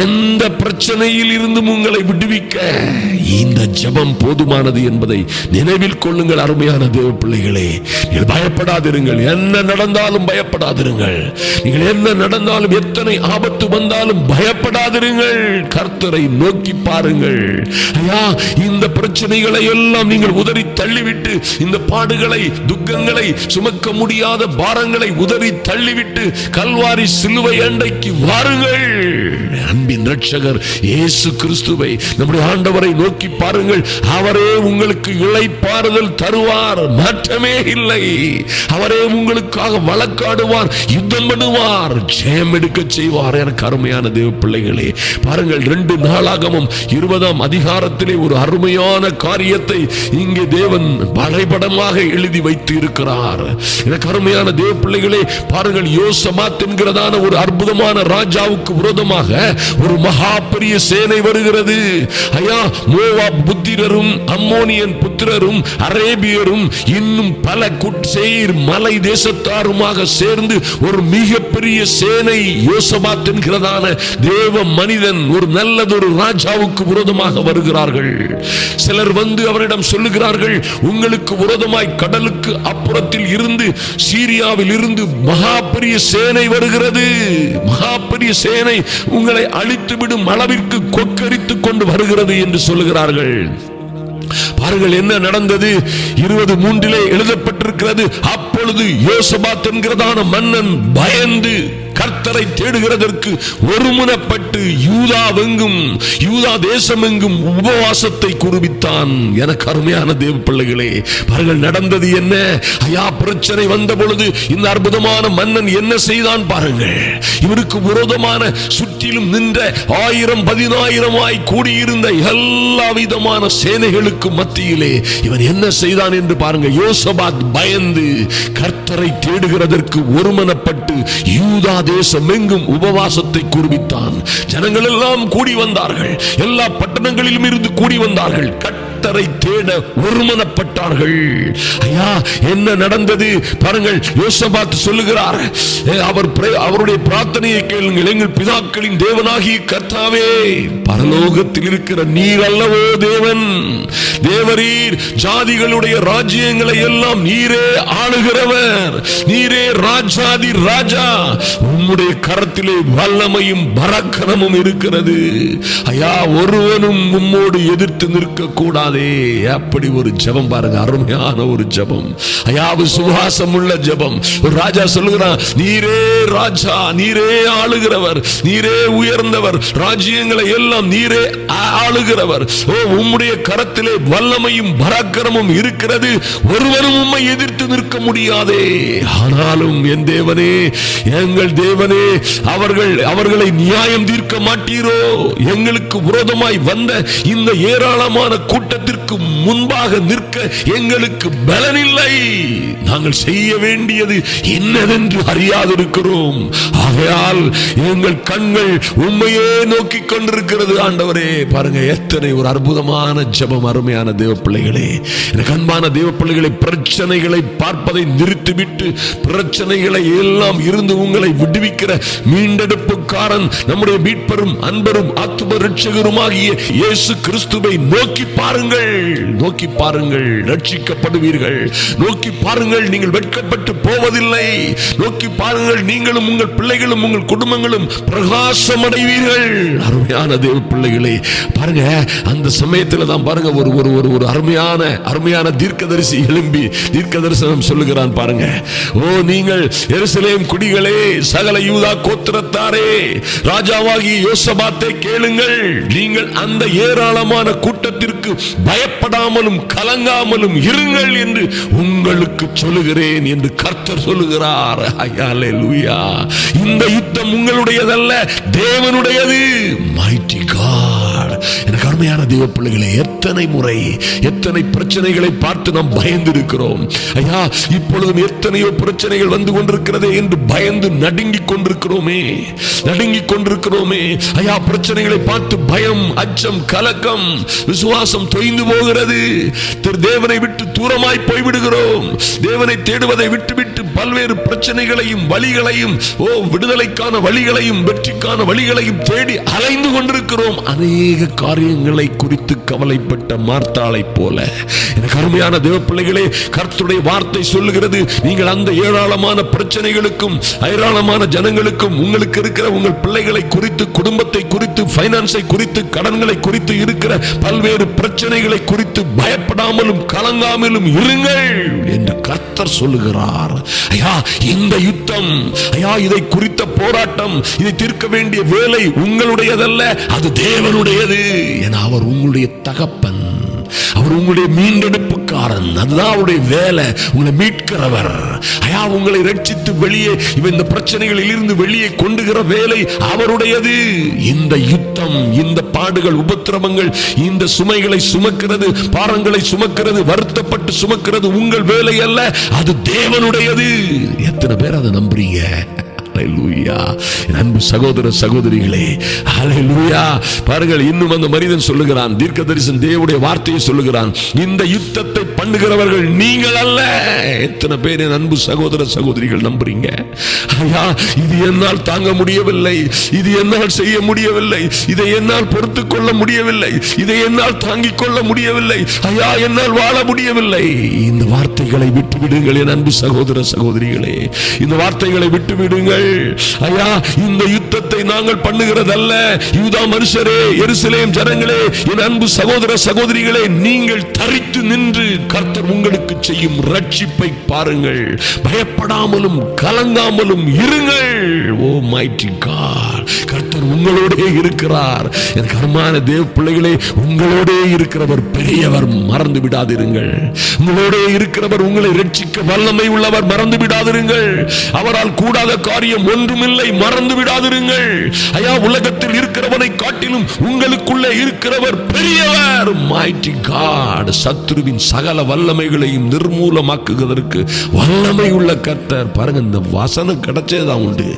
எந்த பிரச்சனையில் இருந்தும் உங்களை விடுவிக்க இந்த ஜெபம் போதுமானது என்பதை நினைவில் கொள்ளுங்கள். அருமையான தேவ பிள்ளைகளே, நீங்கள் பயப்படாதிருங்கள். என்ன நடந்தாலும் பயப்படாதிருங்கள். நீங்கள் என்ன நடந்தாலும், எத்தனை ஆபத்து வந்தாலும் பயப்படாதிருங்கள். கர்த்தரை நோக்கி பாருங்கள். ஐயா, இந்த பிரச்சனைகளை எல்லாம் நீங்கள் உதறி தள்ளிவிட்டு, இந்த பாடுகளை, துக்கங்களை, சுமக்க முடியாத பாரங்களை உதறி தள்ளிவிட்டு கல்வாரி சிலுவை அண்டைக்கு வாருங்கள். அன்பின் இரட்சகர் இயேசு கிறிஸ்துவை, நம்முடைய ஆண்டவரை நோக்கி பாருங்கள். அவரே உங்களுக்கு இளைப்பாறுதல் தருவார், மாற்றமே இல்லை. அவரே உங்களுக்காக வழக்காடுவார், யுத்தம் பண்ணுவார், ஜெயம் எடுக்க செய்வார். எனக்கு அருமையான தேவ பிள்ளைகளே, பாருங்கள், 2 நாளாகமம் 20ஆம் அதிகாரத்திலே ஒரு அருமையான காரியத்தை இங்கே தேவன் வரைபடமாக எழுதி வைத்து இருக்கிறார். எனக்கு அருமையான தேவ பிள்ளைகளே, பாருங்கள், யோசபாத் என்கிறதான ஒரு அற்புதமான ராஜாவுக்கு விரோதமாக ஒரு மகா பெரிய சேனை வருகிறது. ஐயா, மோவாப் புத்திரரும், அம்மோனியன் புத்திரரும், அரேபியரும், இன்னும் பல சேயீர் மலை தேசத்தாருமாக சேர்ந்து ஒரு மிகப்பெரிய சேனை யோசபாத் என்கிறதான தேவ மனிதன், ஒரு நல்லதொரு ராஜாவுக்கு விரோதமாக வருகிறார்கள். சிலர் வந்து அவரிடம் சொல்லுகிறார்கள், உங்களுக்கு விரோதமாய் கடலுக்கு அப்புறத்தில் இருந்து, சீரியாவில் இருந்து மகா பெரிய சேனை வருகிறது. மகா பெரிய சேனை உங்களை அழித்துவிடும் அளவிற்கு கொக்கரித்துக் கொண்டு வருகிறது என்று சொல்லுகிறார்கள். பாருங்கள், என்ன நடந்தது? 23 எழுதப்பட்டிருக்கிறது. அப்பொழுது யோசபாத் என்கிறதான மன்னன் பயந்து கர்த்தரை தேடுகிறதற்கு ஒருமுனப்பட்டு யூதாவெங்கும், யூதா தேசமெங்கும் உபவாசத்தை குறுவித்தான். எனக்கு அருமையான தேவ பிள்ளைகளே, பாருங்கள், நடந்தது என்ன? ஐயா, பிரச்சனை வந்த பொழுது இந்த அற்புதமான மன்னன் என்ன செய்தான் பாருங்கள். இவருக்கு விரோதமான சுற்றிலும் நின்ற 1000 10,000 கூடியிருந்த எல்லா விதமான சேனைகளுக்கு மத்தியிலே இவன் என்ன செய்தான் என்று பாருங்க. யோசபாத் பயந்து கர்த்தரை தேடுகிறதற்கு ஒருமனப்பட்டு யூதா தேசம் எங்கும் உபவாசத்தை குறுவித்தான். ஜனங்கள் எல்லாம் கூடி வந்தார்கள், எல்லா பட்டணங்களிலும் இருந்து கூடி வந்தார்கள், கர்த்தரை தேட ஒருமனப்பட்டார்கள். ஐயா, என்ன நடந்தது பாருங்கள். யோசபாத் சொல்லுகிறார், அவருடைய பிரார்த்தனையை கேளுங்கள். எங்கள் பிதாக்களின் தேவனாகிய கர்த்தாவே, பரலோகத்தில் இருக்கிற நீர் அல்லவோ தேவன், தேவரீர் ஜாதிகளுடைய ராஜ்யங்களை எல்லாம் நீரே ஆளுகிறவர், நீரே ராஜாதி ராஜா, உம்முடைய கரத்திலே வல்லமையும் பராக்கிரமும் இருக்கிறது. ஐயா, ஒருவனும் உம்மோடு எதிர்த்து நிற்க கூடாதே. அப்படி ஒரு ஜெபம் பாருங்க, அருமையான ஒரு ஜெபம். ஐயா, விசுவாசம் உள்ள ஜெபம். ஒரு ராஜா சொல்லுகிறான், நீரே ராஜா, நீரே ஆளுகிறவர், நீரே உயர்ந்தவர், ராஜ்யங்களை எல்லாம் நீரே ஆளுகிறவர். ஓ, உம்முடைய கரத்திலே வல்லமையும் பராக்கிரமும் இருக்கிறது, ஒருவரும் உம்மை எதிர்த்து நிற்க முடியாதே. ஆனாலும் என் தேவனே, எங்கள் தேவனே, அவர்களை நியாயம் தீர்க்க மாட்டீரோ? எங்களுக்கு விரோதமாய் வந்த இந்த ஏராளமான கூட்டத்திற்கு முன்பாக நிற்க எங்களுக்கு பலனில்லை. நாங்கள் செய்ய வேண்டியது என்னதென்று அறியாதிருக்கிறோம். ஆகையால் எங்கள் கண்கள் உண்மையே நோக்கி கொண்டிருக்கிறது. ஆண்டவரே, பாருங்க, எத்தனை ஒரு அற்புதமான ஜெபம். அருமையான தேவ பிள்ளைகளே, எனக்கு அன்பான தேவ பிள்ளைகளை, பிரச்சனைகளை பார்ப்பதை நிறுத்திவிட்டு பிரச்சனைகளை எல்லாம் இருந்து உங்களை விடுவிக்கிற மீண்டெடுப்புக்காரன், நம்முடைய மீட்பரும் அன்பரும் ஆத்தும ரட்சகருமாகிய இயேசு கிறிஸ்துவை நோக்கி பாருங்கள், நோக்கி பாருங்கள், ரட்சிக்கப்படுவீர்கள். நோக்கி பாருங்கள், நீங்கள் வெட்கப்பட்டு போவதில்லை. நோக்கி பாருங்கள், நீங்களும் உங்கள் பிள்ளைகளும் உங்கள் குடும்பங்களும் பிரகாசம் அடைவீர்கள். அருமையான தேவ பிள்ளைகளே, பாருங்க, அந்த சமயத்தில் தான் பாருங்க, ஒரு அருமையான தீர்க்கதரிசி எழும்பி தீர்க்க தரிசனம் சொல்லுகிறான். பாருங்க, ஓ நீங்கள் எருசலேம் குடிகளே, சகல யூதா கோத்திரத்தாரே, ராஜாவாகிய யோசபாத்தை கேளுங்கள். நீங்கள் அந்த ஏராளமான கூட்டத்திற்கு பயப்படாமலும் கலங்காமலும் இருங்கள் என்று உங்களுக்கு சொல்லுகிறேன் என்று கர்த்தர் சொல்லுகிறார். ஹல்லேலூயா. இந்த யுத்தம் உங்களுடையதல்ல, தேவனுடையது. மைட்டி காட், எனக்கு அருமையான தேவ பிள்ளைகளே, எத்தனை முறை எத்தனை பிரச்சனைகளை பார்த்து நாம் பயந்து இருக்கிறோம். ஐயா, இப்பொழுதும் எத்தனையோ பிரச்சனைகள் வந்து கொண்டிருக்கிறதே என்று பயந்து நடுங்கிக் கொண்டிருக்கிறோமே. ஐயா, பிரச்சனைகளை பார்த்து பயம், அச்சம், கலக்கம், விசுவாசம் தொய்ந்து போகிறது. தேவனை விட்டு தூரமாய் போய்விடுகிறோம். தேவனை தேடுவதை விட்டுவிட்டு பல்வேறு பிரச்சனைகளையும் வழிகளையும், விடுதலைக்கான வழிகளையும் வெற்றிக்கான வழிகளையும் தேடி அலைந்து கொண்டிருக்கிறோம். அநேக காரியங்களை குறித்து கவலைப்பட்ட மார்த்தாளை போல. எனக்கு அருமையான தேவ பிள்ளைகளே, கர்த்தருடைய வார்த்தை சொல்லுகிறது, நீங்கள் அந்த ஏராளமான பிரச்சனைகளுக்கும் ஏராளமான ஜனங்களுக்கும் உங்களுக்கு இருக்கிற உங்கள் பிள்ளைகளை குறித்து, குடும்பத்தை குறித்து, பைனான்ஸை குறித்து, கடன்களை குறித்து இருக்கிற பல்வேறு பிரச்சனைகளை குறித்து பயப்படாமலும் கலங்காமலும் இருங்கள் என்று கர்த்தர் சொல்லுகிறார். ஐயா, இந்த யுத்தம், ஐயா, இதை குறித்த போராட்டம், இதை தீர்க்க வேண்டிய வேலை உங்களுடையதல்ல, அது தேவனுடையது. என அவர் உங்களுடைய தகப்பன், அவர் உங்களுடைய மீண்டெடுப்புக்காரன். அதுதான் அவருடைய வேலை, உங்களை மீட்கிறவர். ஐயா, உங்களை ரட்சித்து வெளியே இந்த பிரச்சனைகளில் இருந்து வெளியே கொண்டுகிற வேலை அவருடையது. இந்த யுத்தம், இந்த பாடுகள், உபத்திரவங்கள், இந்த சுமைகளை சுமக்கிறது, பாரங்களை சுமக்கிறது, வருத்தப்பட்டு சுமக்கிறது உங்கள் வேலை அல்ல, அது தேவனுடையது. எத்தனை பேர் அதை நம்புறீங்க? ஹல்லேலூயா. அன்பு சகோதர சகோதரிகளே, ஹல்லேலூயா. பாருங்கள், இன்னும் அந்த மனிதன் சொல்லுகிறான், தீர்க்கதரிசன் தேவனுடைய வார்த்தையை சொல்லுகிறான், இந்த யுத்தத்தை பண்ணுகிறவர்கள் நீங்கள் அல்ல. எத்தனை பேர் என் அன்பு சகோதர சகோதரிகள் நம்புறீங்க? ஐயா, இது என்னால் தாங்க முடியவில்லை, இது என்னால் செய்ய முடியவில்லை, இதை என்னால் பொறுத்துக் கொள்ள முடியவில்லை, இதை என்னால் தாங்கிக் கொள்ள முடியவில்லை, ஐயா, என்னால் வாழ முடியவில்லை. இந்த வார்த்தைகளை விட்டுவிடுங்கள் என் அன்பு சகோதர சகோதரிகளே, இந்த வார்த்தைகளை விட்டுவிடுங்கள். ஐயா, இந்த யுத்தத்தை நாங்கள் பண்ணுகிறதல்ல. யூதா மனுஷரே, எருசலேம் ஜனங்களே, என் அன்பு சகோதர சகோதரிகளே, நீங்கள் தரித்து நின்று கர்த்தர் உங்களுக்கு செய்யும் ரட்சிப்பை பாருங்கள். பயப்படாமலும் கலங்காமலும் இருங்கள். ஓ மைட்டி காட், கர்த்தர் உங்களோடே இருக்கிறார். எனக்கு அருமையான தேவ பிள்ளைகளே, உங்களோடே இருக்கிறவர் பெரியவர், மறந்து விடாதிருங்கள். உங்களோடே இருக்கிறவர் உங்களை ரட்சிக்க வல்லமை உள்ளவர், மறந்து விடாதிருங்கள். அவரால் கூடாத காரியம் ஒன்றுமில்லை, மறந்து விடாதிருங்கள். ஐயா, உலகத்தில் இருக்கிறவனை காட்டிலும் உங்களுக்குள்ளே இருக்கிறவர் பெரியவர். மைட்டி காட், சத்துருவின் சகல வல்லமைகளையும் நிர்மூலமாக்குவதற்கு வல்லமை உள்ள கர்த்தர். பாருங்க, இந்த வசனம் கிடைச்சேதான் உண்டு.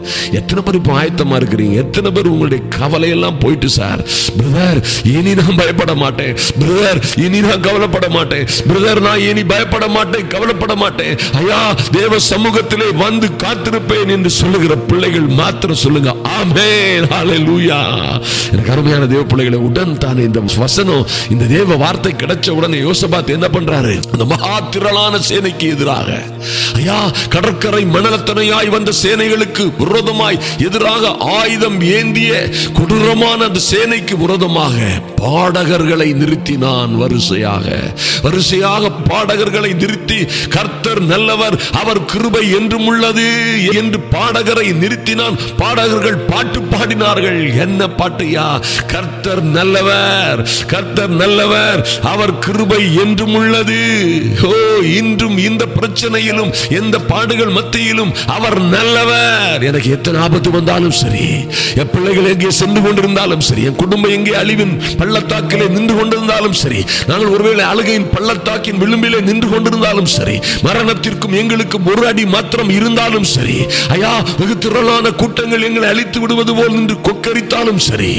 எத்தனை பேர் இப்ப ஆயத்தமா இருக்கிறீங்க? எத்தனை பேர் உங்களுடைய கவலை எல்லாம் போயிட்டு, சார் பிரதர் இனி நான் பயப்பட மாட்டேன், பிரதர் இனி நான் கவலைப்பட மாட்டேன், பிரதர் நான் இனி பயப்பட மாட்டேன், கவலைப்பட மாட்டேன், ஐயா தேவ சமூகத்திலே வந்து காத்திருப்பேன் என்று சொல்லுகிற பிள்ளைகள் மாத்திரம் சொல்லுங்க ஆமென், ஹல்லேலூயா. எனக்கு அருமையான தேவ பிள்ளைகளை, உடன் தானே இந்த வசனம், இந்த தேவ வார்த்தை கிடைச்ச உடனே யோசபாத் என்ன பண்றாரு? அந்த மகா திரளான சேனைக்கு எதிராக, ஐயா, கடற்கரை மணலத்தனையாய் வந்த சேனைகளுக்கு விரோதமாய் எதிராக ஆயுதம் ஏந்திய கொடூரமான அந்த சேனைக்கு விரோதமாக பாடகர்களை நிறுத்தினான். வரிசையாக பாடகர்களை நிறுத்தி, கர்த்தர் நல்லவர், அவர் கிருபை என்றும் உள்ளது என்று பாடகரை நிறுத்தினான். பாடகர்கள் பாட்டு பாடினார்கள். என்ன பாட்டையா? கர்த்தர் நல்லவர், கர்த்தர் நல்லவர், அவர் கிருபை என்றும் உள்ளது. ஓ, இன்றும் இந்த பிரச்சனையிலும் எந்த பாடுகள் மத்தியிலும் அவர் நல்லவர். எனக்கு எத்தனை ஆபத்து வந்தாலும் சரி, என் பிள்ளைகள் எங்கே சென்று கொண்டிருந்தாலும் சரி, என் குடும்பம் எங்கே அழிவின் பள்ளத்தாக்கிலே நின்று கொண்டிருந்தாலும் சரி, நாங்கள் ஒருவேளை அழுகையின் பள்ளத்தாக்கின் விளிம்பிலே நின்று கொண்டிருந்தாலும் சரி, மரணத்திற்கும் எங்களுக்கும் ஒரு அடி மாத்திரம் இருந்தாலும் சரி, ஐயா, வெகு திரளான கூட்டங்கள் எங்களை அழித்து விடுவது போல் நின்று கொக்கரித்தாலும் சரி,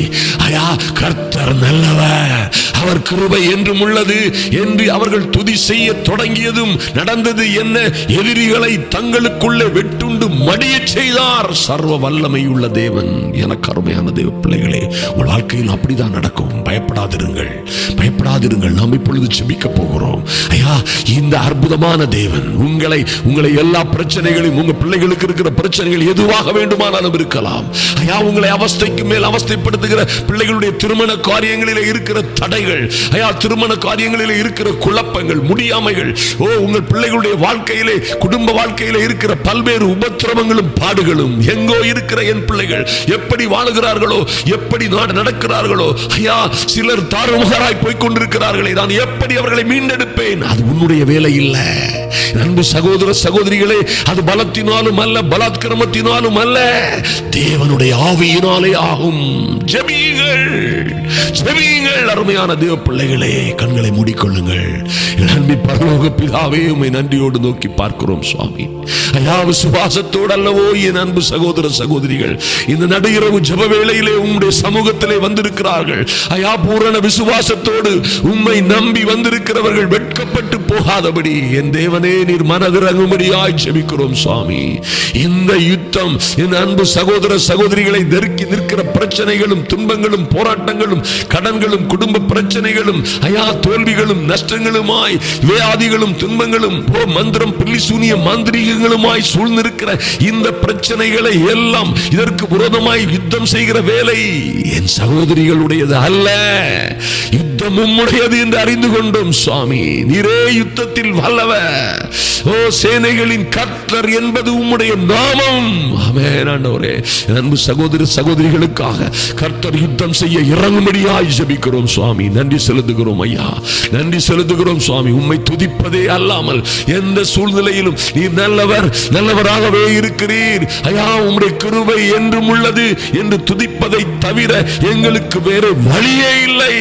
ஐயா, கர்த்தர் நல்லவர், அவர் கிருபை என்றும் உள்ளது என்று அவர்கள் துதி செய்ய தொடங்கியதும் நடந்தது என்ன? எதிரிகளை தங்களுக்குள்ளே வெட்டுண்டு மடிய செய்தார். சர்வ வல்லமை உள்ள தேவன். எனக்கு அருமையான தேவ பிள்ளைகளே, உங்கள் வாழ்க்கையில் அப்படிதான் நடக்கும். பயப்படாதிருங்கள், பயப்படாதிருங்கள். நாம் இப்பொழுது ஜெபிக்க போகிறோம். ஐயா, இந்த அற்புதமான தேவன் உங்களை எல்லா பிரச்சனைகளையும், உங்க பிள்ளைகளுக்கு இருக்கிற பிரச்சனைகள் எதுவாக வேண்டுமானாலும் இருக்கலாம். ஐயா, உங்களை அவஸ்தைக்கு மேல் அவஸ்தைப்படுத்துகிற பிள்ளைகளுடைய திருமண காரியங்களிலே இருக்கிற தடைகள், ஐயா, திருமண காரியங்களிலே இருக்கிற குழப்பங்கள், முடியாமைகள், ஓ, உங்கள் பிள்ளைகளுடைய வாழ்க்கையிலே, குடும்ப வாழ்க்கையிலே இருக்கிற பல்வேறு உபத்திரவங்களும் பாடுகளும், எங்கோ இருக்கிற என் பிள்ளைகள் எப்படி வாழுகிறார்களோ, எப்படி நடக்கிறார்களோ, ஐயா, சிலர் தாறுமாறாய் போய்க் கொண்டிருக்கிறார்களே, நான் எப்படி அவர்களை மீண்டெடுப்பேன்? அது உன்னுடைய வேலை இல்லை. அன்பு சகோதர சகோதரிகளே, அது பலத்தினாலும் அல்ல, பலாத்கிரமத்தினாலும் அல்ல, தேவனுடைய ஆவியினாலே ஆகும். ஜெபியுங்கள், ஜெபியுங்கள். அருமையான தேவ பிள்ளைகளே, கண்களை மூடிக்கொள்ளுங்கள். அன்பின் பரலோக பிதாவே, உம்மை நன்றியோடு நோக்கி பார்க்கிறோம் சுவாமி. ஐயா, விசுவாசத்தோடு அல்லவோ என் அன்பு சகோதர சகோதரிகள் இந்த நடுஇரவு ஜெப வேளையிலே உம்முடைய சமூகத்திலே வந்திருக்கிறார்கள். ஐயா, பூரண விசுவாசத்தோடு உம்மை நம்பி வந்திருக்கிறவர்கள் வெட்கப்பட்டு போகாதபடி என் தேவனே நீர் மனதிறங்கும்படியாய் ஜெபிக்கிறோம் சுவாமி. இந்த யுத்தம் என் அன்பு சகோதர சகோதரிகளை நெருக்கி நிற்கிற பிரச்சனைகளும் துன்பங்களும் போராட்டங்களும் கடன்களும் குடும்ப பிரச்சனைகளும் ஐயா தோல்விகளும் நஷ்டங்களுமாய் வியாதிகளும் துன்பங்களும் மந்திரம் பில்லி சூனிய மாந்திரீகங்களுமாய் சூழ்ந்திருக்கிற இந்த பிரச்சனைகளை எல்லாம் இதற்கு விரோதமாய் யுத்தம் செய்கிற வேலை என் சகோதரிகளுடையது அல்ல, யுத்தம் உம்முடையது என்று அறிந்து கொண்டோம் சுவாமி. நீரே யுத்தத்தில் வல்லவர். ஓ, சேனைகளின் கர்த்தர் என்பது உம்முடைய நாமம். ஆமென் ஆண்டவரே. அன்பு சகோதர சகோதரிகளுக்காக கர்த்தர் யுத்தம் செய்ய இறங்கும்படியாய் ஜெபிக்கிறோம் சுவாமி. நன்றி செலுத்துகிறோம் ஐயா, நன்றி செலுத்துகிறோம் சுவாமி. உம்மை துதிப்பதே அல்லாமல் எந்த சூழ்நிலையிலும் நீர் நல்லவர், நல்லவராகவே இருக்கிறீர் ஐயா. உம்முடைய கிருபை என்றும் உள்ளது என்று துதிப்பதை தவிர எங்களுக்கு வேறு வழியே இல்லை.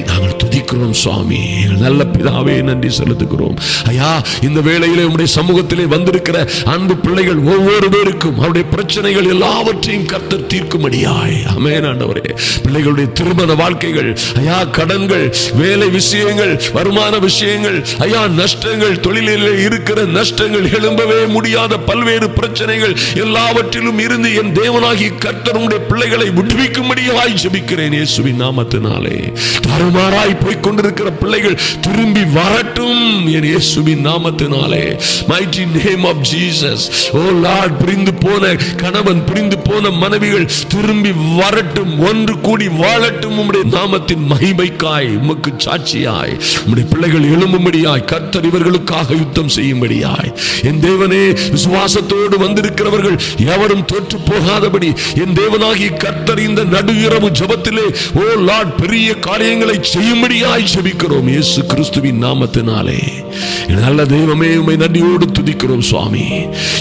நாங்கள் துதிக்கிறோம் சுவாமி. நல்ல பிதாவே, நன்றி செலுத்துகிறோம் ஐயா. இந்த வேளையிலே உம்முடைய சமூகத்திலே வந்திருக்கிற அன்பு பிள்ளைகள் ஒவ்வொரு பேருக்கும் அவருடைய பிரச்சனைகள் எல்லாவற்றையும் கர்த்தர் தீர்க்கும்படியாய். ஆமென் ஆண்டவரே. பிள்ளைகளுடைய திருமண வாழ்க்கைகள் ஐயா, கடன்கள், வேலை விஷயங்கள், வருமான விஷயங்கள் ஐயா, நஷ்டங்கள், தொழிலில் இருக்கிற நஷ்டங்கள், எழும்பவே முடியாத பல்வேறு பிரச்சனைகள் எல்லாவற்றிலும் இருந்து என் தேவனாகிய கர்த்தர் உம்முடைய பிள்ளைகளை விடுவிக்கும்படியாய் ஜெபிக்கிறேன் இயேசுவின் நாமத்தினாலே. தருமாறாய் போய்க் கொண்டிருக்கிற பிள்ளைகள் திரும்பி வரட்டும் என் இயேசுவின் நாமத்தினாலே. mighty name of Jesus. oh Lord, பிரிந்து போன கணவன், பிரிந்து போன மனைவிகள் திரும்பி வரட்டும், ஒன்று கூடி வாழட்டும் உம்முடைய நாமத்தின் மகிமைக்காய், உமக்கு சாட்சியாய் உம்முடைய பிள்ளைகள் எழும்பும்படியாய் கர்த்தர் இவர்களுக்காக யுத்தம் செய்யும்படியாய் என் தேவனே. விசுவாசத்தோடு வந்திருக்கிறவர்கள் எவரும் தோற்று போகாதபடி என் தேவனாகிய கர்த்தர் இந்த நடுஇரவு ஜெபத்திலே ஓ லார்ட் பெரிய காரியங்களை செய்யும்படியாய் ஜெபிக்கிறோம் இயேசு கிறிஸ்துவின் நாமத்தினாலே. நல்ல தெய்வமே, உம்மை நன்றியோடு துதிக்கிறோம் சுவாமி.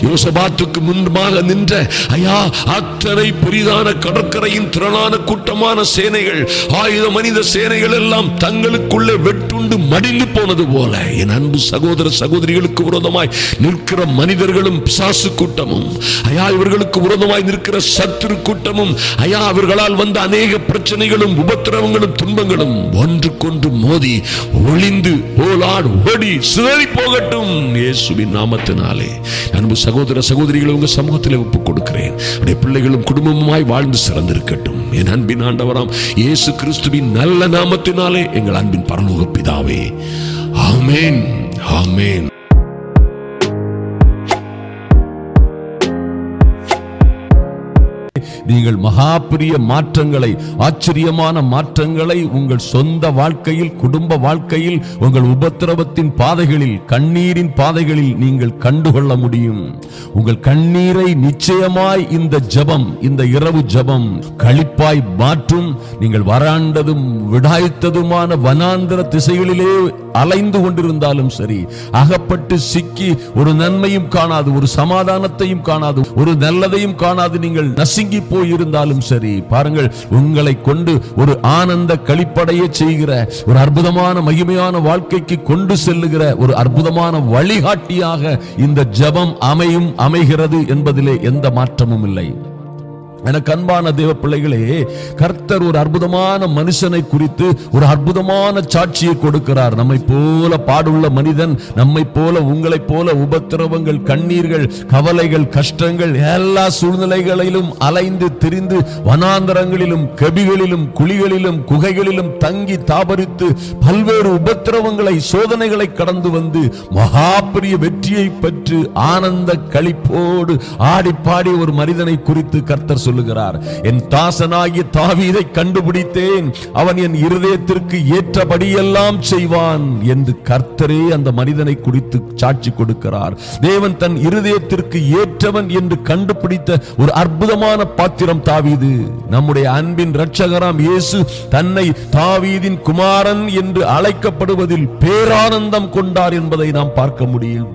யோசபாத்துக்கு முன்பாக நின்ற ஐயா அத்தனை பெரிதான கடற்கரையின் திரளான கூட்டமான சேனைகள், ஆயுத மனித சேனைகள் எல்லாம் தங்களுக்குள்ளே வெட்டுண்டு மடிந்து போனது போல என் அன்பு சகோதர சகோதரிகளுக்கு விரோதமாய் நிற்கிற மனிதர்களும் பிசாசு கூட்டமும் ஐயா, இவர்களுக்கு விரோதமாய் நிற்கிற சத்துரு கூட்டமும் ஐயா, அவர்களால் வந்த அநேக பிரச்சனைகளும் உபத்திரவங்களும் துன்பங்களும் ஒன்றுக்கொன்று மோதி ஒளிந்து ஓலாடு ஓடி சிதறி போகட்டும் இயேசுவின் நாமத்தினாலே. அன்பு சகோதர சகோதரிகளை உங்க சமூகத்தில் ஒப்புக் கொடுக்கிறேன். பிள்ளைகளும் குடும்பமாய் வாழ்ந்து சிறந்திருக்கட்டும் என் அன்பின் ஆண்டவராம் இயேசு கிறிஸ்துவின் நல்ல நாமத்தினாலே எங்கள் அன்பின் பரலோக பிதாவே. ஆமென், ஆமென். நீங்கள் மகா பெரிய மாற்றங்களை, ஆச்சரியமான மாற்றங்களை உங்கள் சொந்த வாழ்க்கையில், குடும்ப வாழ்க்கையில், உங்கள் உபத்திரவத்தின் பாதைகளில், கண்ணீரின் பாதைகளில் நீங்கள் கண்டுகொள்ள முடியும். உங்கள் கண்ணீரை நிச்சயமாய் இந்த ஜெபம், இந்த இரவு ஜெபம் களிப்பாய் மாற்றும். நீங்கள் வராண்டதும் விடாய்த்ததுமான வனாந்தர திசைகளிலே அலைந்து கொண்டிருந்தாலும் சரி, அகப்பட்டு சிக்கி ஒரு நன்மையும் காணாது, ஒரு சமாதானத்தையும் காணாது, ஒரு நல்லதையும் காணாது நீங்கள் நசுங்கி போயிருந்தாலும் சரி, பாருங்கள், உங்களை கொண்டு ஒரு ஆனந்த களிப்படைய செய்கிற, ஒரு அற்புதமான மகிமையான வாழ்க்கைக்கு கொண்டு செல்லுகிற ஒரு அற்புதமான வழிகாட்டியாக இந்த ஜெபம் அமைகிறது என்பதிலே எந்த மாற்றமும் இல்லை. எனக்கு அன்பான தேவ பிள்ளைகளே, கர்த்தர் ஒரு அற்புதமான மனுஷனை குறித்து ஒரு அற்புதமான சாட்சியை கொடுக்கிறார். நம்மை போல பாடுள்ள மனிதன், நம்மை போல உங்களை போல உபத்திரவங்கள், கண்ணீர்கள், கவலைகள், கஷ்டங்கள், எல்லா சூழ்நிலைகளிலும் அலைந்து திரிந்து வனாந்தரங்களிலும் கெபிகளிலும் குழிகளிலும் குகைகளிலும் தங்கி தாபரித்து பல்வேறு உபத்திரவங்களை, சோதனைகளை கடந்து வந்து மகா பெரிய வெற்றியை பெற்று ஆனந்த களிப்போடு ஆடி பாடி ஒரு மனிதனை குறித்து கர்த்தர் சொல்லுகிறார். என் தாசனாகிய தாவீதை கண்டுபிடித்தேன், அவன் என் இருதயத்திற்கு ஏற்றபடியெல்லாம் செய்வான் என்று கர்த்தரே அந்த மனிதனை குறித்து சாட்சி கொடுக்கிறார். தேவன் தன் இருதயத்திற்கு ஏற்றவன் என்று கண்டுபிடித்த ஒரு அற்புதமான பாத்திரம் தாவீது. நம்முடைய அன்பின் இரட்சகராம் இயேசு தன்னை தாவீதின் குமாரன் என்று அழைக்கப்படுவதில் பேரானந்தம் கொண்டார் என்பதை நாம் பார்க்க முடியும்.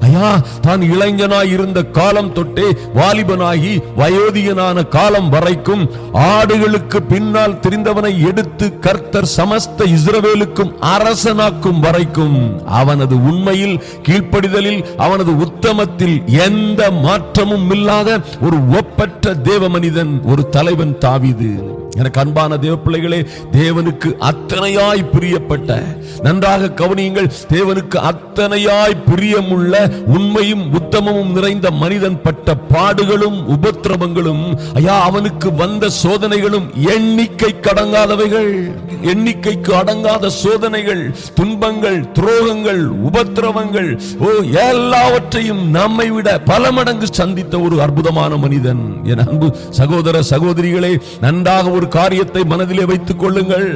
ஐயா, தான் இளைஞனாய் இருந்த காலம் தொட்டே வாலிபனாகி வயோதிகனான காலம் வரைக்கும் ஆடுகளுக்கு பின்னால் திரிந்தவனை எடுத்து கர்த்தர் சமஸ்த இஸ்ரவேலுக்கும் அரசனாக்கும் வரைக்கும் அவனது உண்மையில், கீழ்ப்படிதலில், அவனது உத்தமத்தில் எந்த மாற்றமும் இல்லாத ஒரு ஒப்பற்ற தேவ மனிதன், ஒரு தலைவன் தாவீது. எனக்கு அன்பான தேவ பிள்ளைகளே, தேவனுக்கு அத்தனையாய் பிரியப்பட்ட, நன்றாக கவனியுங்கள், தேவனுக்கு அத்தனையாய் பிரியமுள்ள உண்மையும் உத்தமமும் நிறைந்த மனிதன் பட்ட பாடுகளும் உபத்திரவங்களும், ஐயா, அவனுக்கு வந்த சோதனைகளும் எண்ணிக்கைக்கு அடங்காதவைகள். எண்ணிக்கைக்கு அடங்காத சோதனைகள், துன்பங்கள், துரோகங்கள், உபத்திரவங்கள், எல்லாவற்றையும் நம்மை விட பல மடங்கு சந்தித்த ஒரு அற்புதமான மனிதன். என் அன்பு சகோதர சகோதரிகளே, நன்றாக ஒரு காரியத்தை மனதிலே வைத்துக் கொள்ளுங்கள்.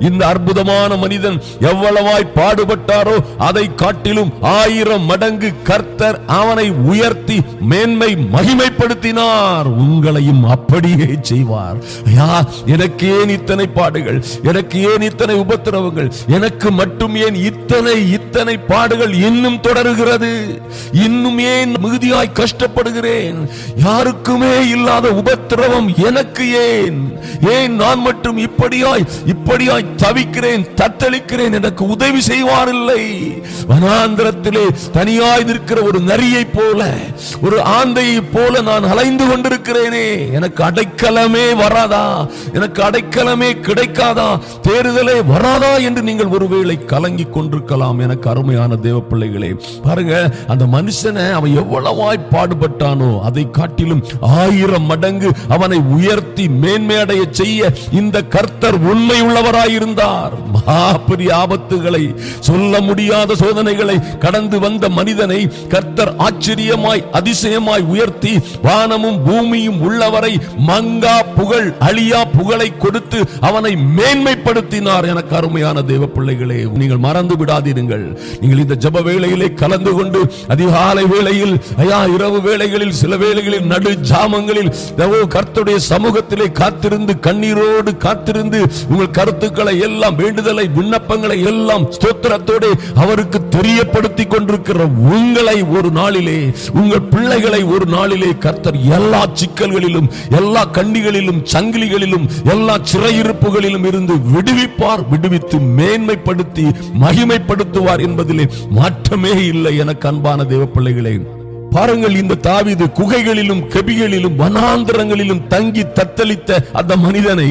இந்த அற்புதமான மனிதன் எவ்வளவாய் பாடுபட்டாரோ அதை காட்டிலும் 1000 மடங்கு கர்த்தர் அவனை உயர்த்தி மேன்மை மகிமைப்படுத்தினார். உங்களையும் அப்படியே செய்வார். ஐயா, எனக்கு ஏன் இத்தனை பாடுகள், எனக்கு ஏன் இத்தனை உபத்திரவங்கள், எனக்கு மட்டும் ஏன் இத்தனை பாடுகள் இன்னும் தொடருகிறது, இன்னும் ஏன் மிகுதியாய் கஷ்டப்படுகிறேன், யாருக்குமே இல்லாத உபத்திரவம் எனக்கு ஏன் நான் மட்டும் இப்படியாய் தவிக்கிறேன், தத்தளிக்கிறேன், எனக்கு உதவி செய்வாரில்லை. வனாந்திரத்திலே தனியாய் நிற்கிற ஒரு நரியை போல, ஒரு ஆந்தையை போல நான் அலைந்து கொண்டிருக்கிறேனே, எனக்கு அடைக்கலமே வராதா, எனக்கு அடைக்கலமே கிடைக்காதா, தேறுதலே வராதா என்று நீங்கள் ஒருவேளை கலங்கி கொண்டிருக்கலாம். எனக்கு அருமையான தேவ பிள்ளைகளே, பாருங்க, அந்த மனுஷனை அவன் எவ்வளவாய் பாடுபட்டானோ அதை காட்டிலும் 1000 மடங்கு அவனை உயர்த்தி மேன்மையடைய செய்ய இந்த கர்த்தர் உண்மை உள்ளவராயிருந்தார். மகாபெரிய ஆபத்துகளை, சொல்ல முடியாத சோதனைகளை கடந்து வந்த மனிதனை கர்த்தர் ஆச்சரியமாய் அதிசயமாய் உயர்த்தி வானமும் பூமியும் உள்ளவரை மங்கா புகழ், அழியா புகழை கொடுத்து அவனை மேன்மைப்படுத்தினார். எனக்கு அருமையான தேவ பிள்ளைகளே, நீங்கள் மறந்து விடாதீர்கள். நீங்கள் இந்த ஜெப வேளையிலே கலந்து கொண்டு அதிகாலை வேளையில், ஐயா, இரவு வேளைகளில், சில வேளைகளில் நடு ஜாமங்களில் கர்த்தருடைய சமூகத்திலே காத்திருந்து, கண்ணீரோடு காத்திருந்து, உங்கள் கருத்துக்களை எல்லாம், வேண்டுதலை, விண்ணப்பங்களை எல்லாம் ஸ்தோத்திரத்தோடு அவருக்கு தெரியப்படுத்திக் கொண்டிருக்கிற உங்களை ஒரு நாளிலே, உங்கள் பிள்ளைகளை ஒரு நாளிலே கர்த்தர் எல்லா சிக்கல்களிலும், எல்லா கண்ணிகளிலும், சங்கிலிகளிலும், எல்லா சிறையிருப்புகளிலும் இருந்து விடுவிப்பார். விடுவித்து மேன்மைப்படுத்தி மகிமைப்படுத்துவார் என்பதிலே மாற்றமே இல்லை. எனக்கு அன்பான தேவ பிள்ளைகளே, பாருங்கள், இந்த தாவீது குகைகளிலும் கெபிகளிலும் வனாந்தரங்களிலும் தங்கி தத்தளித்த அந்த மனிதனை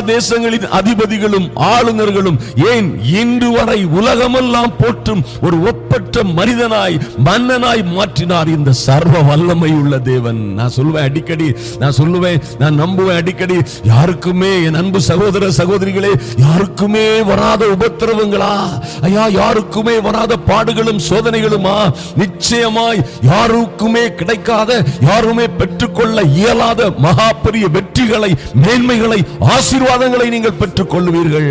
தேசங்களின் அதிபதிகளும் ஆளுநர்களும், ஏன் இன்று வரை உலகமெல்லாம் போற்றும் ஒரு ஒப்பற்ற மனிதனாய், மன்னனாய் மாற்றினார் இந்த சர்வ வல்லமை உள்ள தேவன். நான் சொல்லுவேன் அடிக்கடி, நான் நம்புவேன் அடிக்கடி, யாருக்குமே, என் அன்பு சகோதர சகோதரிகளே, யாருக்குமே வராத உபத்திரவங்களா, ஐயா, யாருக்குமே வராத பாடுகளும் சோதனைகளுமா, நிச்சயமாய் யாருக்குமே கிடைக்காத, யாருமே பெற்றுக்கொள்ள இயலாத மகா பெரிய வெற்றிகளை, மேன்மைகளை, ஆசீர்வாதங்களை நீங்கள் பெற்றுக் கொள்வீர்கள்.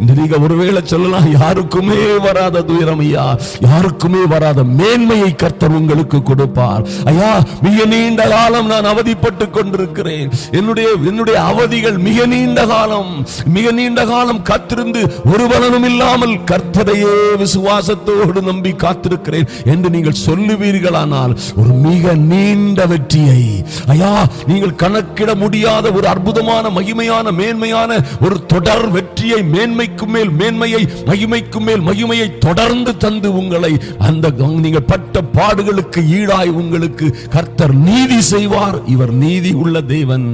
நீங்க ஒருவேளை சொல்லலாம், யாருக்குமே வராத துயரம் ஐயா, யாருக்குமே வராத மேன்மையை கர்த்தர் உங்களுக்கு கொடுப்பார். ஐயா, மிக நீண்ட காலம் நான் அவதிப்பட்டுக் கொண்டிருக்கிறேன். என்னுடைய அவதிகள் மிக நீண்ட காலம் காத்திருந்து ஒரு பலனும் இல்லாமல் கர்த்தரையே விசுவாசத்தோடு நம்பி காத்திருக்கிறேன் என்று நீங்கள் சொல்லுவீர்கள். ஒரு மிக நீண்ட வெற்றியை, ஐயா, நீங்கள் கணக்கிட முடியாத ஒரு அற்புதமான, மகிமையான, மேன்மையான ஒரு தொடர் வெற்றியை, மேன்மைக்கும் மேல் மேன்மையை, மகிமைக்கும் மேல் மகிமையை தொடர்ந்து தந்து உங்களை அந்த நீங்கள் பட்ட பாடுகளுக்கு ஈடாய் உங்களுக்கு கர்த்தர் நீதி செய்வார். இவர் நீதி உள்ள தேவன்.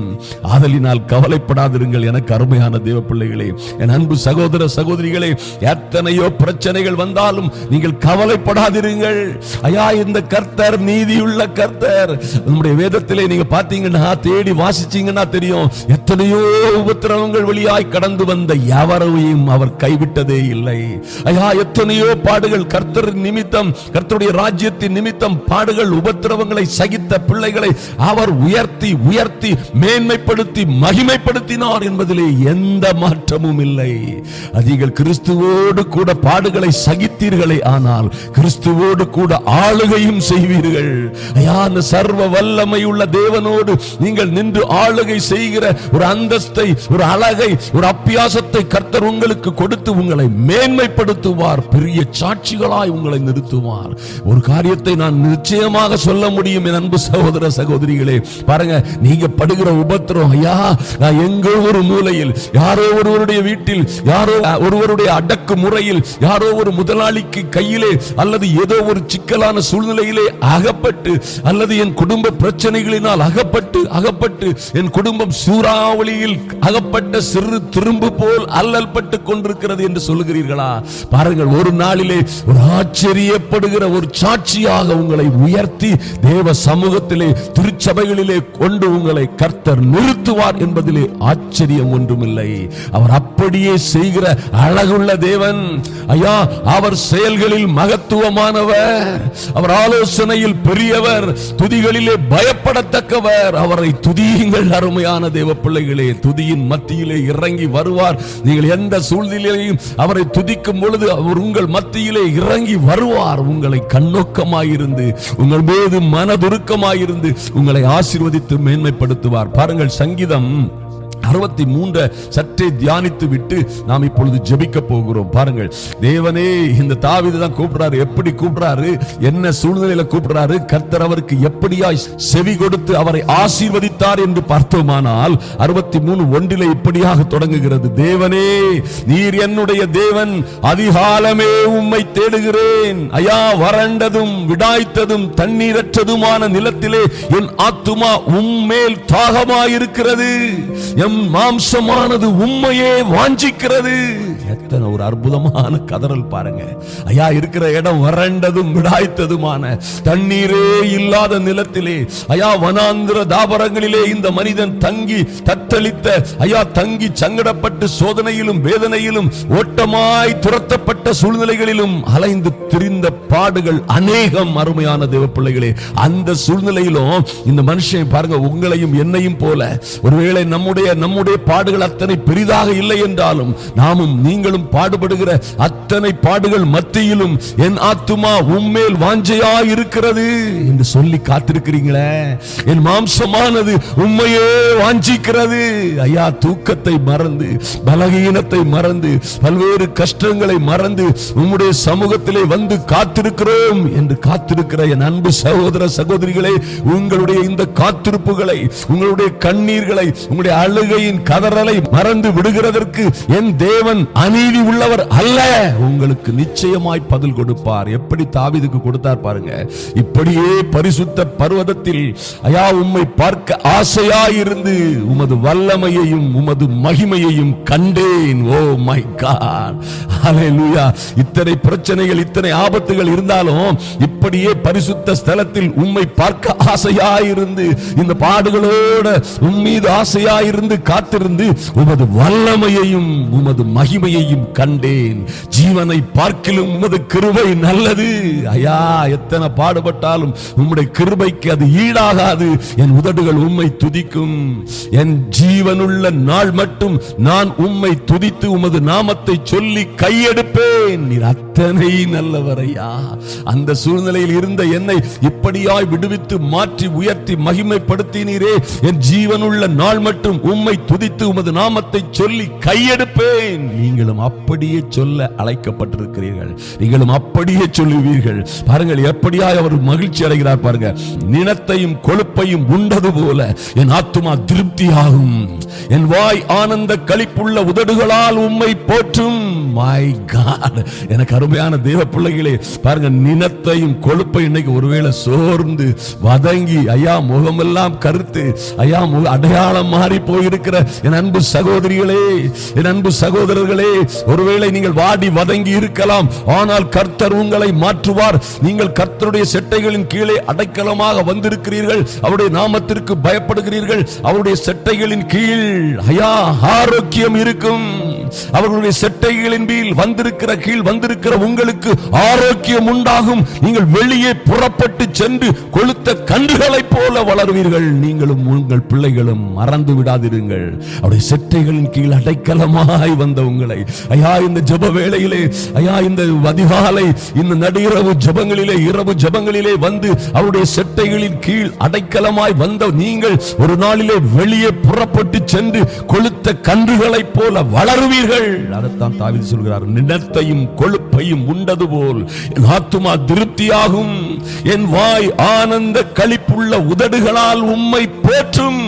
ஆதலினால் கவலைப்படாதிருங்கள். எனக்கு அருமையான தேவ பிள்ளைகளே, என் அன்பு சகோதர சகோதரிகளே, எத்தனையோ பிரச்சனைகள் வந்தாலும் நீங்கள் கவலைப்படாதிருங்கள். ஐயா, இந்த கர்த்தர் நீதியுள்ள கர்த்தர். நம்முடைய வேதத்திலே நீங்க பாத்தீங்கன்னா, தேடி வாசிச்சீங்கன்னா தெரியும், எத்தனையோ உபத்திரவங்கள் வழியாய் கடந்து வந்த எவரையும் அவர் கைவிட்டதே இல்லை. ஐயா, எத்தனையோ பாடுகள் கர்த்தர் நிமித்தம், கர்த்தருடைய ராஜ்யத்தின் நிமித்தம் பாடுகள், உபத்திரவங்களை சகித்த பிள்ளைகளை அவர் உயர்த்தி உயர்த்தி மேன்மைப்படுத்தி மகிமைப்படுத்தினார் என்பதிலே எந்த மாற்றமும் இல்லை. நீங்கள் கிறிஸ்துவோடு கூட பாடுகளை சகித்தீர்களே, ஆனால் கிறிஸ்துவோடு கூட ஆளுகையும் செய்வீர்கள். ஐயா, அந்த சர்வ வல்லமை உள்ள தேவனோடு நீங்கள் நின்று ஆளுகை செய்கிற ஒரு அந்தஸ்தை, ஒரு அழகை, ஒரு அப்பியாசத்தை கர்த்தர் உங்களுக்கு கொடுத்து உங்களை மேன்மைப்படுத்துவார். பெரிய சாட்சிகளாய் உங்களை நிறுத்துவார். ஒரு காரியத்தை நான் நிச்சயமாக சொல்ல முடியும் என் அன்பு சகோதர சகோதரிகளே, பாருங்க, நீங்க படுகிற உபத்திரம், ஐயா, நான் எங்கோ ஒரு மூலையில், யாரோ ஒருவருடைய வீட்டில், யாரோ ஒருவருடைய அடக்கு முறையில், யாரோ ஒரு முதலாளிக்கு கையிலே அல்லது ஏதோ ஒரு சிக்கலான சூழ்நிலையிலே அகப்பட்டு, அல்லது என் குடும்ப பிரச்சனைகளினால் அகப்பட்டு என் குடும்பம் சூறாவளியில் அகப்பட்ட சிறு திரும்பு போல் அல்லல் பட்டு கொண்டிருக்கிறது என்று சொல்லுகிறீர்களா? பாருங்கள், ஒரு நாளிலே ஒரு ஆச்சரியப்படுகிற ஒரு சாட்சியாக உங்களை உயர்த்தி தேவ சமூகத்திலே, திருச்சபைகளிலே கொண்டு உங்களை கர்த்தர் நிறுத்துவார் என்பதிலே ஆச்சரியம் ஒன்றுமில்லை. அவர் அப்படியே செய்கிற அழகுள்ள தேவன். ஐயா, அவர் செயல்களில் மகத்துவமானவர், அவர் ஆலோசனையில் பெரியவர், துதிகளிலே பயப்படத்தக்கவர். அவரை துதியுங்கள் அருமையான தேவ பிள்ளைகளே. துதியின் மத்தியிலே இறங்கி வருவார். நீங்கள் எந்த சூழ்நிலையிலும் அவரை துதிக்கும் பொழுது அவர் உங்கள் மத்தியிலே இறங்கி வருவார். உங்களை கண்ணோக்கமாயிருந்து, உங்கள் மீது மனதுருக்கமாயிருந்து உங்களை ஆசீர்வதித்து மேன்மைப்படுத்துவார். பாருங்கள், சங்கீதம் 63 சற்றே தியானித்து விட்டு நாம் இப்பொழுது ஜெபிக்க போகிறோம். பாருங்கள், தேவனே இந்த தாவீது தான் கூப்பிடுறாரு. எப்படி கூப்பிடுறாரு? என்ன சூழ்நிலையில கூப்பிடுறாரு? கர்த்தர் அவருக்கு எப்படியாய் செவி கொடுத்து அவரை ஆசீர்வதித்தார் என்று பார்த்தோமானால் 63:1 இப்படியாக தொடங்குகிறது. தேவனே, நீர் என்னுடைய தேவன், அதிகாலமே உம்மை தேடுகிறேன். ஐயா, வறண்டதும் விடாய்த்ததும் தண்ணீரற்றதுமான நிலத்திலே என் ஆத்துமா உம்மேல் தாகமாயிருக்கிறது. எம் மாம்சமானது உம்மையே வாஞ்சிக்கிறது. எத்தனை ஒரு அற்புதமான கதறல் பாருங்க. ஐயா, இருக்கிற இடம் வறண்டதும் விடாய்த்ததுமான தண்ணீரே இல்லாத நிலத்திலே, ஐயா, வனாந்திர தாபரங்களிலே இந்த மனிதன் தங்கி தத்தளித்த, ஐயா, தங்கி சங்கடப்பட்டு சோதனையிலும் வேதனையிலும் ஓட்டமாய் துரத்தப்பட்ட சூழ்நிலைகளிலும் அலைந்து திரிந்த பாடுகள் அநேகம். அருமையான தேவ பிள்ளைகளே, அந்த சூழ்நிலையிலும் இந்த மனுஷன் பாருங்க, உங்களையும் என்னையும் போல ஒருவேளை நம்முடைய பாடுகள் அத்தனை பெரிதாக இல்லை என்றாலும், நாமும் நீங்களும் பாடுபடுகிற அத்தனை பாடுகள் மத்தியிலும் என் ஆத்துமா உம்மேல் வாஞ்சையாய் இருக்கிறது என்று சொல்லி காத்திருக்கிறீங்களே. என் மாம்சமானது உம்மையே வாஞ்சிக்கிறது. ஐயா, தூக்கத்தை மறந்து, பலகீனத்தை மறந்து, பல்வேறு கஷ்டங்களை மறந்து உம்முடைய சமூகத்திலே வந்து காத்திருக்கிறோம் என்று காத்திருக்கிற என் அன்பு சகோதர சகோதரிகளே, உங்களுடைய இந்த காத்திருப்புகளை, உங்களுடைய கண்ணீர்களை, உங்களுடைய அழுகையின் கதறலை மறந்து விடுகிறதற்கு என் தேவன் அநீதி உள்ளவர் அல்ல. உங்களுக்கு நிச்சயமாய் பதில் கொடுப்பார். எப்படி தாவீதுக்கு கொடுத்தார் பாருங்க. இப்படியே பரிசுத்த பர்வதத்தில், ஐயா, உம்மை பார்க்க ஆசையாயிருந்து உமது வல்லமையையும் உமது மகிமையையும் கண்டேன். ஓ மை காட், ஹல்லேலூயா. இத்தனை பிரச்சனைகள், இத்தனை ஆபத்துகள் இருந்தாலும் இப்படியே பரிசுத்த ஸ்தலத்தில் உம்மை பார்க்க ஆசையாயிருந்து, இந்த பாடுகளோட உம்மீது ஆசையாயிருந்து காத்திருந்து உமது வல்லமையையும் உமது மகிமையையும் கண்டேன். ஜீவனை பார்க்கிலும் உமது கிருபை நல்லது. ஐயா, எத்தனை பாடுபட்டாலும் உம்முடைய கிருபைக்கு அது ஈடாகாது. என் உதடுகள் உம்மை துதிக்கும். என் ஜீவனுள்ள நாள் மட்டும் நான் உம்மை துதித்து உமது நாமத்தை சொல்லி கையெடுப்பேன். நீர் அத்தனை நல்லவர் ஐயா. அந்த சூழ்நிலையில் இருந்த என்னை இப்படியாய் விடுவித்து மாற்றி உயர்த்தி மகிமைப்படுத்தினீரே. என் ஜீவனுள்ள நாள் மட்டும் உம்மை துதித்து உமது நாமத்தை சொல்லி கையெடுப்பேன். நீங்களும் அப்படியே சொல்ல அழைக்கப்பட்டிருக்கிறீர்கள். நீங்களும் அப்படியே சொல்லுவீர்கள். பாருங்கள், எப்படியாய் அவர் மகிழ்ச்சி அடைகிறார் பாருங்க. நிலத்தையும் கொழுப்பையும் உண்டது போல என் ஆத்துமா திருப்தியாகும். என் வாய் ஆனந்த களிப்புள்ள உதடுகளால் உம்மை போற்றும். மை காட், எனக்கு அருமையான தேவ பிள்ளைகளே, பாருங்க, நிலத்தையும் கொழுப்பையும் இன்னைக்கு ஒருவேளை சோர்ந்து வதங்கி, ஐயா, முகமெல்லாம் கருத்து, ஐயா, அடையாளம் மாறி போயிருக்கிற என் அன்பு சகோதரிகளே, என் அன்பு சகோதரர்களே, ஒருவேளை நீங்கள் வாடி வதங்கி இருக்கலாம். ஆனால் கர்த்தர் உங்களை மாற்றுவார். நீங்கள் கர்த்தருடைய செட்டைகளின் கீழே அடைக்கலமாக வந்திருக்கிறீர்கள். அவருடைய நாமத்திற்கு பயப்படுகிறீர்கள். அவருடைய செட்டைகளின் கீழ், ஐயா, ஆரோக்கியம் இருக்கும். அவர்களுடைய செட்டைகளின் கீழ் வந்திருக்கிற உங்களுக்கு ஆரோக்கியம் உண்டாகும். நீங்கள் வெளியே புறப்பட்டு சென்று கொளுத்த கன்றுகளைப் போல வளருவீர்கள். நீங்களும் உங்கள் பிள்ளைகளும் மறந்து விடாதிருங்கள். அவருடைய செட்டைகளின் கீழ் அடைக்கலமாய் வந்த உங்களை ஐயா இந்த ஜெப வேளையிலே, ஐயா இந்த அதிகாலை இந்த நடுஇரவு ஜெபங்களிலே, இரவு ஜெபங்களிலே வந்து அவருடைய செட்டைகளின் கீழ் அடைக்கலமாய் வந்த நீங்கள் ஒரு நாளிலே வெளியே புறப்பட்டு சென்று கொளுத்த கன்றுகளைப் போல வளருவீர்கள். அதைத்தான் தாவீது சொல்கிறார், நிலத்தையும் கொழுப்பையும் உண்டது போல் என் ஆத்துமா திருப்தியாகும், என் வாய் ஆனந்த களிப்புள்ள உதடுகளால் உம்மை போற்றும்.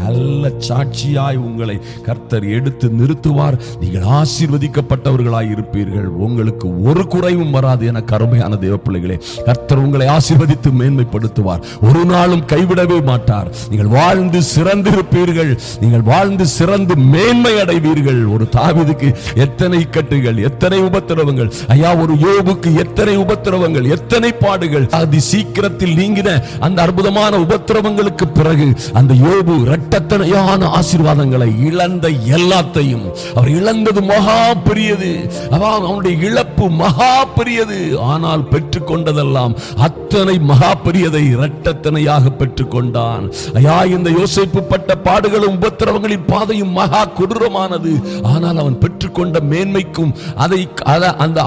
நல்ல சாட்சியாய் உங்களை கர்த்தர் எடுத்து நிறுத்துவார். நீங்கள் ஆசீர்வதிக்கப்பட்டவர்களாய் இருப்பீர்கள். உங்களுக்கு ஒரு குறைவும் வராது. என கருமையான தேவ பிள்ளைகளே, கர்த்தர் உங்களை ஆசீர்வதித்து மேன்மைப்படுத்துவார். ஒரு நாளும் கைவிடவே மாட்டார். நீங்கள் வாழ்ந்து சிறந்திருப்பீர்கள். நீங்கள் வாழ்ந்து சிறந்து மேன்மை அடைவீர்கள். ஒரு தாவீதுக்கு எத்தனை இக்கட்டுகள், எத்தனை உபத்திரவங்கள், ஐயா ஒரு யோபுக்கு எத்தனை உபத்திரவங்கள், எத்தனை பாடுகள். அதி சீக்கிரத்தில் நீங்கின அந்த அற்புதமான உபத்திரவங்களுக்கு பிறகு அந்த யோபு இரட்டத்தனையான ஆசீர்வாதங்களை இழந்த எல்லாத்தையும், அவர் இழந்தது மகா பெரியது, அவனுடைய இழப்பு மகா பெரியது. ஆனால் பெற்றுக்கொண்டதெல்லாம் அத்தனை மகா பெரியதை இரட்டத்தனையாக பெற்றுக்கொண்டான். ஐயா இந்த யோசேப்பு பட்ட பாடுகளும் உபத்திரவங்களின் பாதையும் மகா கொடூரமானது. ஆனால் அவன் பெற்றுக்கொண்ட மேன்மைக்கும்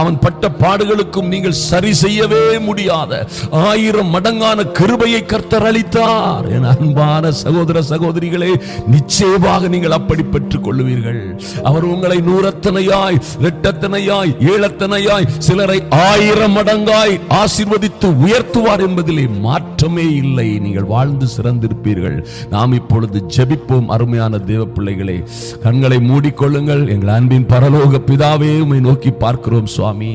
அவன் பட்ட பாடுகளுக்கும் நீங்கள் சரி செய்யவே முடியாத 1000 மடங்கான கிருபையை கர்த்தர் அளித்தார். என் அன்பான சகோதர சகோதரிகளே, நிச்சயமாக நீங்கள் அப்படி பெற்றுக் கொள்ளுவீர்கள். அவர் உங்களை 100 இரட்டத்தனையாய் 7 சிலரை 1000 மடங்காய் ஆசீர்வதித்து உயர்த்துவார் என்பதிலே மாற்றமே இல்லை. நீங்கள் வாழ்ந்து சிறந்திருப்பீர்கள். நாம் இப்பொழுது ஜெபிப்போம். அருமையான தேவ பிள்ளைகளே, கண்களை மூடிக்கொள்ளுங்கள். எங்கள் அன்பின் பரலோக பிதாவே, உம்மை நோக்கி பார்க்கிறோம் சுவாமி.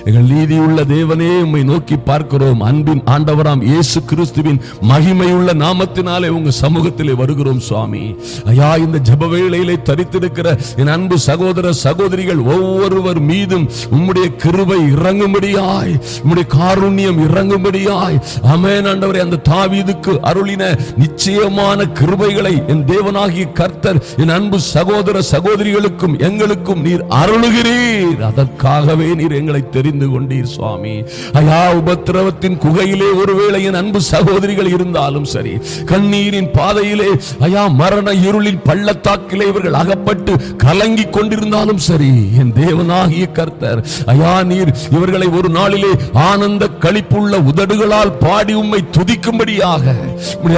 எங்கள் நீதியுள்ள தேவனே, உம்மை நோக்கி பார்க்கிறோம். அன்பின் ஆண்டவராம் இயேசு கிறிஸ்துவின் மகிமையுள்ள நாமத்தினாலே உங்க சமூகத்திலே வருகிறோம் சுவாமி. ஐயா இந்த ஜெப வேளையிலே தரித்திருக்கிற என் அன்பு சகோதர சகோதரிகள் ஒவ்வொருவர் மீதும் உம்முடைய கிருபை இறங்கும்படியாய், உம்முடைய காருண்யம் இறங்கும்படியாய். ஆமென் ஆண்டவரே, அந்த தாவீதுக்கு அருளின நிச்சயமான கிருபைகளை என் தேவனாகிய கர்த்தர் என் அன்பு சகோதர சகோதரிகளுக்கும் எங்களுக்கும் நீர் அருளுகிறீர். அதற்காகவே நீர் எங்களை தெரிந்து கொண்டீர் சுவாமி. ஐயா உபத்திரவத்தின் குகையிலே ஒருவேளை என் அன்பு சகோதரிகள் இருந்தாலும் சரி, கண்ணீரின் பாதையிலே ஐயா மரண இருளின் பள்ளத்தாக்கிலே இவர்கள் அகப்பட்டு கலங்கி கொண்டிருந்தாலும் சரி, என் தேவனாகிய கர்த்தர் ஐயா நீர் இவர்களை ஒரு நாளிலே ஆனந்த களிப்புள்ள உதடுகளால் பாடி உம்மை துதிக்கும்படியாக,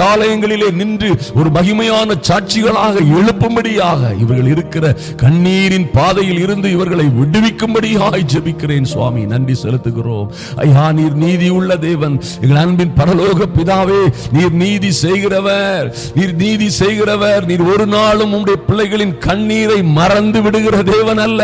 ஆலயங்களிலே நின்று ஒரு மகிமையான சாட்சிகளாக எழுப்பும்படியாக, இவர்கள் இருக்கிற கண்ணீரின் பாதையில் இருந்து இவர்களை விடுவிக்கும்படியாய் ஜெபிக்கிறேன் சுவாமி. நன்றி செலுத்துகிறோம். ஐயா நீர் நீதி உள்ள தேவன். எங்கள் அன்பின் பரலோக பிதாவே, நீர் நீதி செய்கிறவர், நீர் நீதி செய்கிறவர். நீர் ஒரு நாளும் உம்முடைய பிள்ளைகளின் கண்ணீரை மறந்து விடுகிற தேவன் அல்ல.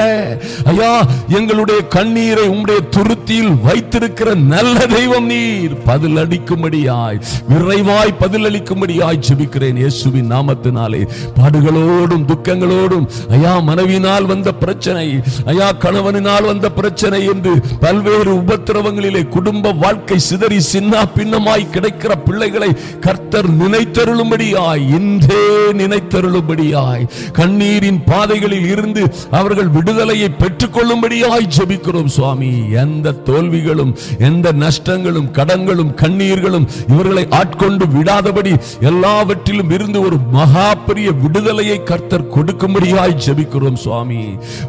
ஐயா எங்களுடைய கண்ணீரை உம்முடைய துருத்தியில் வைத்திருக்கிற நல்ல தெய்வம். நீர் பதில் அளிக்கும்படியாய், விரைவாய் பதில் அளிக்கும்படியாய் ஜெபிக்கிறேன் இயேசுவின் நாமத்தினாலே. பாடுகளோடும் துக்கங்களோடும் ஐயா மனைவியினால் வந்த பிரச்சனை, ஐயா கணவனினால் வந்த பிரச்சனை என்று பல்வேறு உபத்திரவங்களிலே குடும்ப வாழ்க்கை சிதறி சின்ன பின்னமாய் கிடைக்கிற பிள்ளைகளை கர்த்தர் நினைத்தருளும்படியாய், இன்றே நினைத்தருளும்படியாய், கண்ணீரின் பாதைகளில் இருந்து அவர்கள் விடுதலையை பெற்றுக் கொள்ளும்படியாய் ஜெபிக்கிறோம் சுவாமி. எந்த தோல்விகளும், எந்த நஷ்டங்களும், கடன்களும், கண்ணீர்களும் இவர்களை ஆட்கொண்டு விடாதபடி எல்லாவற்றிலும் இருந்து ஒரு மகா பெரிய விடுதலையை கர்த்தர் கொடுக்கும்படியாய் ஜெபிக்கிறோம் சுவாமி.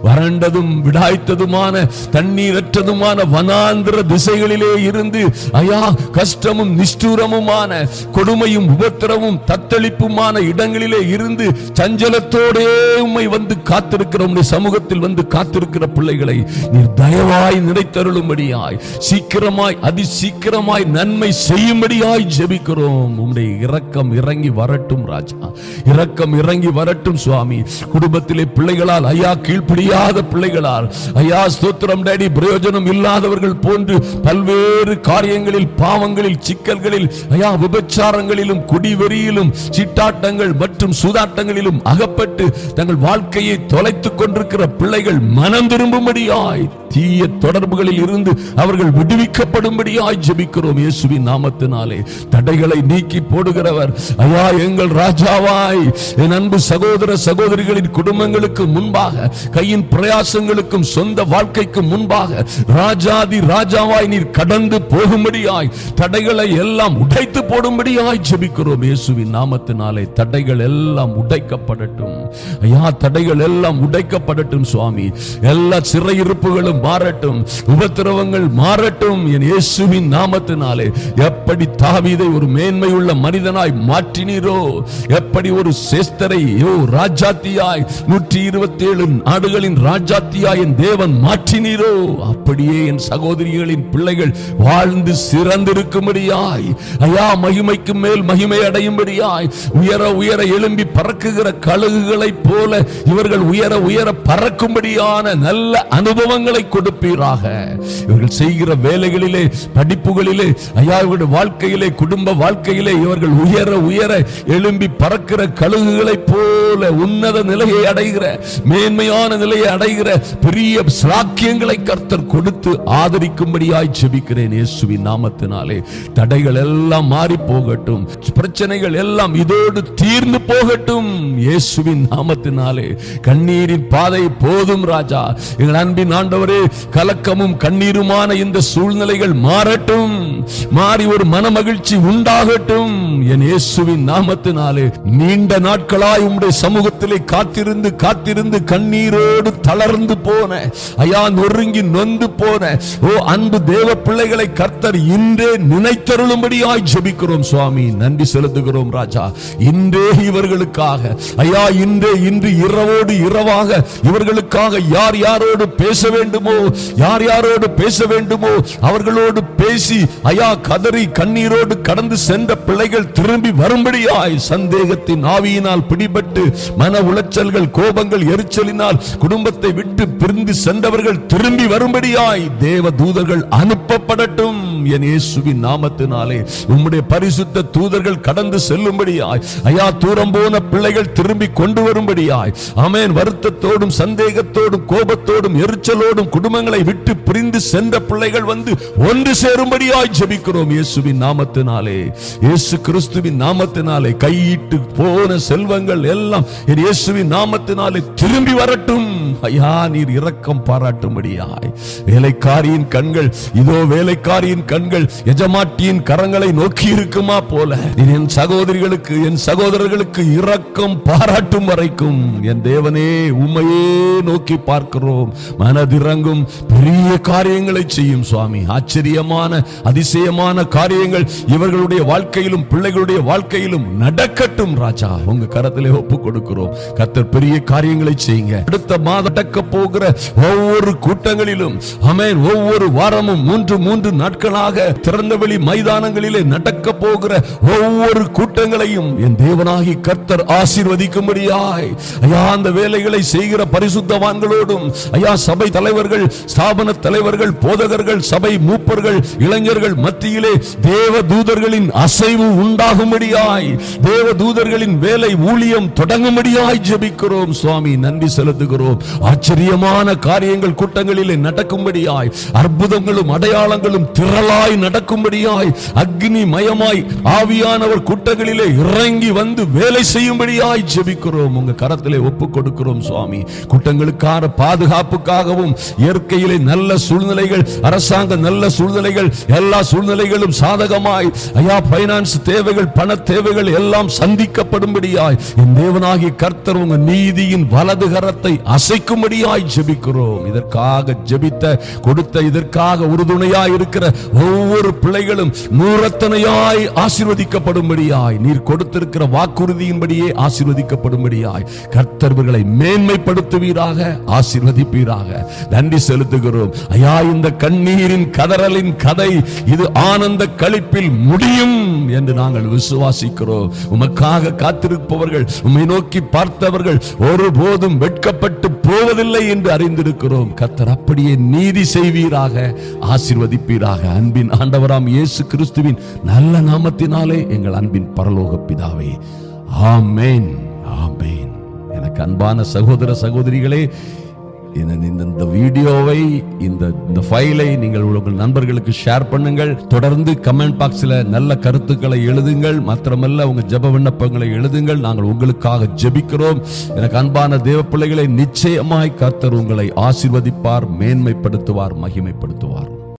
வறண்டதும் விடாய்த்ததுமான தண்ணீரற்றதுமான வனாந்திர திசைகளிலே இருந்து ஐயா கஷ்டமும் நிஷ்டூரமுமான கொடுமையும் உபத்திரமும் தத்தளிப்புமான இடங்களிலே இருந்து சஞ்சலத்தோடே உம்மை வந்து காத்திருக்கிற உம்முடைய சமூகத்தில் வந்து காத்திருக்கிற பிள்ளைகளை நீர் தயவாய் நினைத்தருளும்படியாய், சீக்கிரமாய் அதிசீக்கிரமாய் நன்மை செய்யும்படியாய் ஜெபிக்கிறோம். உம்முடைய இரக்கம் இறங்கி வரட்டும் ராஜா, இரக்கம் இறங்கி வரட்டும் சுவாமி. குடும்பத்திலே பிள்ளைகளால் ஐயா கீழ்ப்படியாத பிள்ளைகளால் ஐயா ஸ்தோத்திரம் டாடி பிரயோஜனம் இல்லாதவர்கள் போன்று பல்வேறு காரியங்களில், பாவங்களில், சிக்கல்களில், ஐயா விபச்சாரங்களிலும், குடிவெறியிலும், சிட்டாட்டங்கள் மற்றும் சூதாட்டங்களிலும் அகப்பட்டு தங்கள் வாழ்க்கையை தொலைத்துக் கொண்டிருக்கிற பிள்ளைகள் மனம் திரும்பும்படியாய் தீய தொடர்புகளில் இருந்து அவர்கள் விடுவிக்கப்படும்படியாய் ஜெபிக்கிறோம் இயேசுவின் நாமத்தினாலே. தடைகளை நீக்கி போடுகிறவர் ஐயா எங்கள் ராஜாவாய் என் அன்பு சகோதர சகோதரிகளின் குடும்பங்களுக்கு முன்பாக, கையின் பிரயாசங்களுக்கும் சொந்த வாழ்க்கைக்கு முன்பாக ராஜாதி ராஜாவாய் நீர் கடந்து போகும்படியாய் தடைகளை எல்லாம் உடைத்து போடும்படியாய் ஜெபிக்கிறோம் இயேசுவின் நாமத்தினாலே. தடைகள் எல்லாம் உடைக்கப்படட்டும் ஐயா, தடைகள் எல்லாம் உடைக்கப்படட்டும் சுவாமி. எல்லா சிறையிருப்புகளும் மாறட்டும், உபத்திரவங்கள் மாறட்டும் என் இயேசுவின் நாமத்தினாலே. எப்படி தாவீதை ஒரு மேன்மையுள்ள மனிதனாய் மாற்றினீரோ, எப்படி ஒரு சேஸ்தரை ராஜாத்தியாய் 127 நாடுகளின் ராஜாத்தியாய் என் தேவன் மாற்றினீரோ, அப்படியே என் சகோதரிகளின் பிள்ளைகள் வாழ்ந்து சிறந்திருக்கும்படியாய் ஐயா, மகிமைக்கு மேல் மகிமை அடையும்படியாய் உயர உயர எழும்பி பறக்குகிற கழுகுகளை போல இவர்கள் உயர உயர பறக்கும்படியான நல்ல அனுபவங்களை கொடுப்பீராக. இவர்கள் செய்கிற வேலைகளிலே, படிப்புகளிலே ஐயா, இவருடைய வாழ்க்கையிலே, குடும்ப வாழ்க்கையிலே இவர்கள் உயர உயர எழும்பி பறக்கிற கழுகுகளை போல உன்னத நிலையை அடைகிற, மேன்மையான நிலையை அடைகிற பெரிய சாக்கியங்களை கர்த்தர் கொடுத்து ஆதரிக்கும்படியாய் ஜெபிக்கிறேன் இயேசுவின் நாமத்தினாலே. தடைகள் எல்லாம் மாறி போகட்டும், பிரச்சனைகள் எல்லாம் இதோடு தீர்ந்து போகட்டும் இயேசுவின் நாமத்தினாலே. கண்ணீரின் பாதை போதும் ராஜா, எங்கள் அன்பின் ஆண்டவரே. கலக்கமும் கண்ணீருமான இந்த சூழ்நிலைகள் மாறட்டும், மாறி ஒரு மனமகிழ்ச்சி உண்டாகட்டும் என் இயேசுவின் நாமத்தினாலே. நீண்ட நாட்களாய் உம்முடைய சமூகத்திலே காத்திருந்து காத்திருந்து கண்ணீரோடு தளர்ந்து போன ஐயா, நொறுங்கி நொந்து போன அன்பு தேவ பிள்ளைகளை கர்த்தர் இன்றே நினைத்தருளும்படியாய் ஜெபிக்கிறோம் சுவாமி. நன்றி செலுத்துகிறோம் ராஜா. இன்றே இவர்களுக்காக ஐயா, இன்று இரவோடு இரவாக இவர்களுக்காக யார் யாரோடு பேச வேண்டுமோ, யார் யாரோடு பேச வேண்டுமோ அவர்களோடு பேசி ஐயா, கதறி கண்ணீரோடு கடந்து சென்ற பிள்ளைகள் திரும்பி வரும்படியாய், சந்தேகத்தின் ஆவியினால் பிடிபட்டு மன உளைச்சல்கள், கோபங்கள், எரிச்சலினால் குடும்பத்தை விட்டு பிரிந்து சென்றவர்கள் திரும்பி வரும்படியாய் தேவ தூதர்கள் அனுப்பப்படட்டும் என் இயேசுவின் நாமத்தினாலே. உம்முடைய பரிசுத்த தூதர்கள் கடந்து செல்லும்படியாய் ஐயா, தூரம் போன பிள்ளைகள் திரும்பி கொண்டு வரும்படியாய் ஆமென். வருத்தத்தோடும் சந்தேகத்தோடும் கோபத்தோடும் எரிச்சலோடும் குடும்பங்களை விட்டு பிரிந்து சென்ற பிள்ளைகள் வந்து ஒன்று சேரும்படியாய் ஜெபிக்கிறோம் இயேசுவின் நாமத்தினாலே. இயேசு கிறிஸ்துவின் நாமத்தினாலே கையிட்டு போன செல்வங்கள் எல்லாம் என் இயேசுவின் நாமத்தினாலே திரும்பி வரட்டும் ஐயா, நீர் இரக்கம் பாராட்டும்படியாய். வேலைக்காரியின் கண்கள் இதோ, வேலைக்காரியின் கண்கள் எஜமாட்டியின் கரங்களை நோக்கி இருக்குமா போல என் சகோதரிகளுக்கு, என் சகோதரர்களுக்கு இரக்கம் பாராட்டும் வரைக்கும் என் தேவனே உம்மையே நோக்கி பார்க்கிறோம். மனதிறங்கும் பெரிய காரியங்களை செய்யும் சுவாமி. ஆச்சரியமான அதிசயமான காரியங்கள் இவர்களுடைய வாழ்க்கையிலும் பிள்ளைகளுடைய வாழ்க்கையிலும் நடக்கட்டும் ராஜா. உங்க கரத்திலே ஒப்பு கொடுக்கிறோம். கர்த்தர் பெரிய காரியங்களை செய்யுங்க. அடுத்த மாதம் நடக்க போகிற ஒவ்வொரு கூட்டங்களிலும் ஆமென், ஒவ்வொரு வாரமும் 3 நாட்களாக திறந்தவெளி மைதானங்களிலே நடக்க போகிற ஒவ்வொரு கூட்டங்களையும் என் தேவனாகி கர்த்தர் ஆசீர்வதிக்கும்படியாய் ஐயா, அந்த வேலைகளை செய்கிற பரிசுத்தவான்களோடும் ஐயா, சபை தலைவர்கள், ஸ்தாபன தலைவர்கள், போதகர்கள், சபை மூப்பர்கள், இளைஞர்கள் மத்தியிலே தேவ தூதர்களின் அசைவு உண்டாகும்படியாய், தேவ தூதர்களின் வேலை ஊழியம் தொடங்கும்படியாய் ஜெபிக்கிறோம் சுவாமி. நன்றி செலுத்துகிறோம். ஆச்சரியமான காரியங்கள் கூட்டங்களிலே நடக்கும்படியாய், அற்புதங்களும் அடையாளங்களும் திரளாய் நடக்கும்படியாய், அக்னி மயமாய் ஆவியானவர் கூட்டங்களிலே இறங்கி வந்து வேலை செய்யும்படியாய் ஜெபிக்கிறோம். உங்க கரத்திலே ஒப்பு கொடுக்கிறோம் சுவாமி. கூட்டங்களுக்கான பாதுகாப்புக்காகவும், இயற்கையிலே நல்ல சூழ்நிலைகள், அரசாங்க நல்ல சூழ்நிலைகள், எல்லா சூழ்நிலைகளும் சாதகமாய் ஐயா, பைனான்ஸ் தேவைகள், பண தேவைகள் எல்லாம் சந்திக்கப்படும்படியாய் என் தேவனாகிய கர்த்தர் உங்க நீதியின் வலது கரத்தை அசைக்கும்படியாய் ஜெபிக்கிறோம். இதற்காக ஜெபித்த கொடுத்த, இதற்காக உறுதுணையாய் இருக்கிற ஒவ்வொரு பிள்ளைகளும் நூறத்தனையாய் ஆசீர்வதிக்கப்படும்படியாய், நீர் கொடுத்திருக்கிற வாக்குறுதியின்படியே ஆசீர்வதிக்கப்படும்படியாய் கர்த்தர்களை மேன்மைப்படுத்துவீராக, ஆசீர்வதிப்பீராக. நன்றி செலுத்துகிறோம் ஐயா. இந்த கண்ணீரின் கதறலின் கதை இது ஆனந்த களிப்பில் முடியும் என்று நாங்கள் விசுவாசிக்கிறோம். உமக்காக காத்திருப்பவர்கள், உம்மை நோக்கி பார்த்தவர்கள் ஒருபோதும் வெட்கப்பட்டு போவதில்லை என்று அறிந்திருக்கிறோம். கர்த்தர் அப்படியே நீதி செய்வீராக, ஆசீர்வதிப்பீராக. அன்பின் ஆண்டவராம் இயேசு கிறிஸ்துவின் நல்ல நாமத்தினாலே எங்கள் அன்பின் பரலோக பிதாவே, ஆமென், ஆமென். எனக்கு அன்பான சகோதர சகோதரிகளே, இந்த வீடியோவை இந்த ஃபைலை நீங்கள் உங்கள் நண்பர்களுக்கு ஷேர் பண்ணுங்கள். தொடர்ந்து கமெண்ட் பாக்ஸ்ல நல்ல கருத்துக்களை எழுதுங்கள். மாத்திரமல்ல உங்க ஜெப விண்ணப்பங்களை எழுதுங்கள். நாங்கள் உங்களுக்காக ஜெபிக்கிறோம். எனக்கு அன்பான தேவ பிள்ளைகளை, நிச்சயமாய் கர்த்தர் உங்களை ஆசீர்வதிப்பார், மேன்மைப்படுத்துவார், மகிமைப்படுத்துவார்.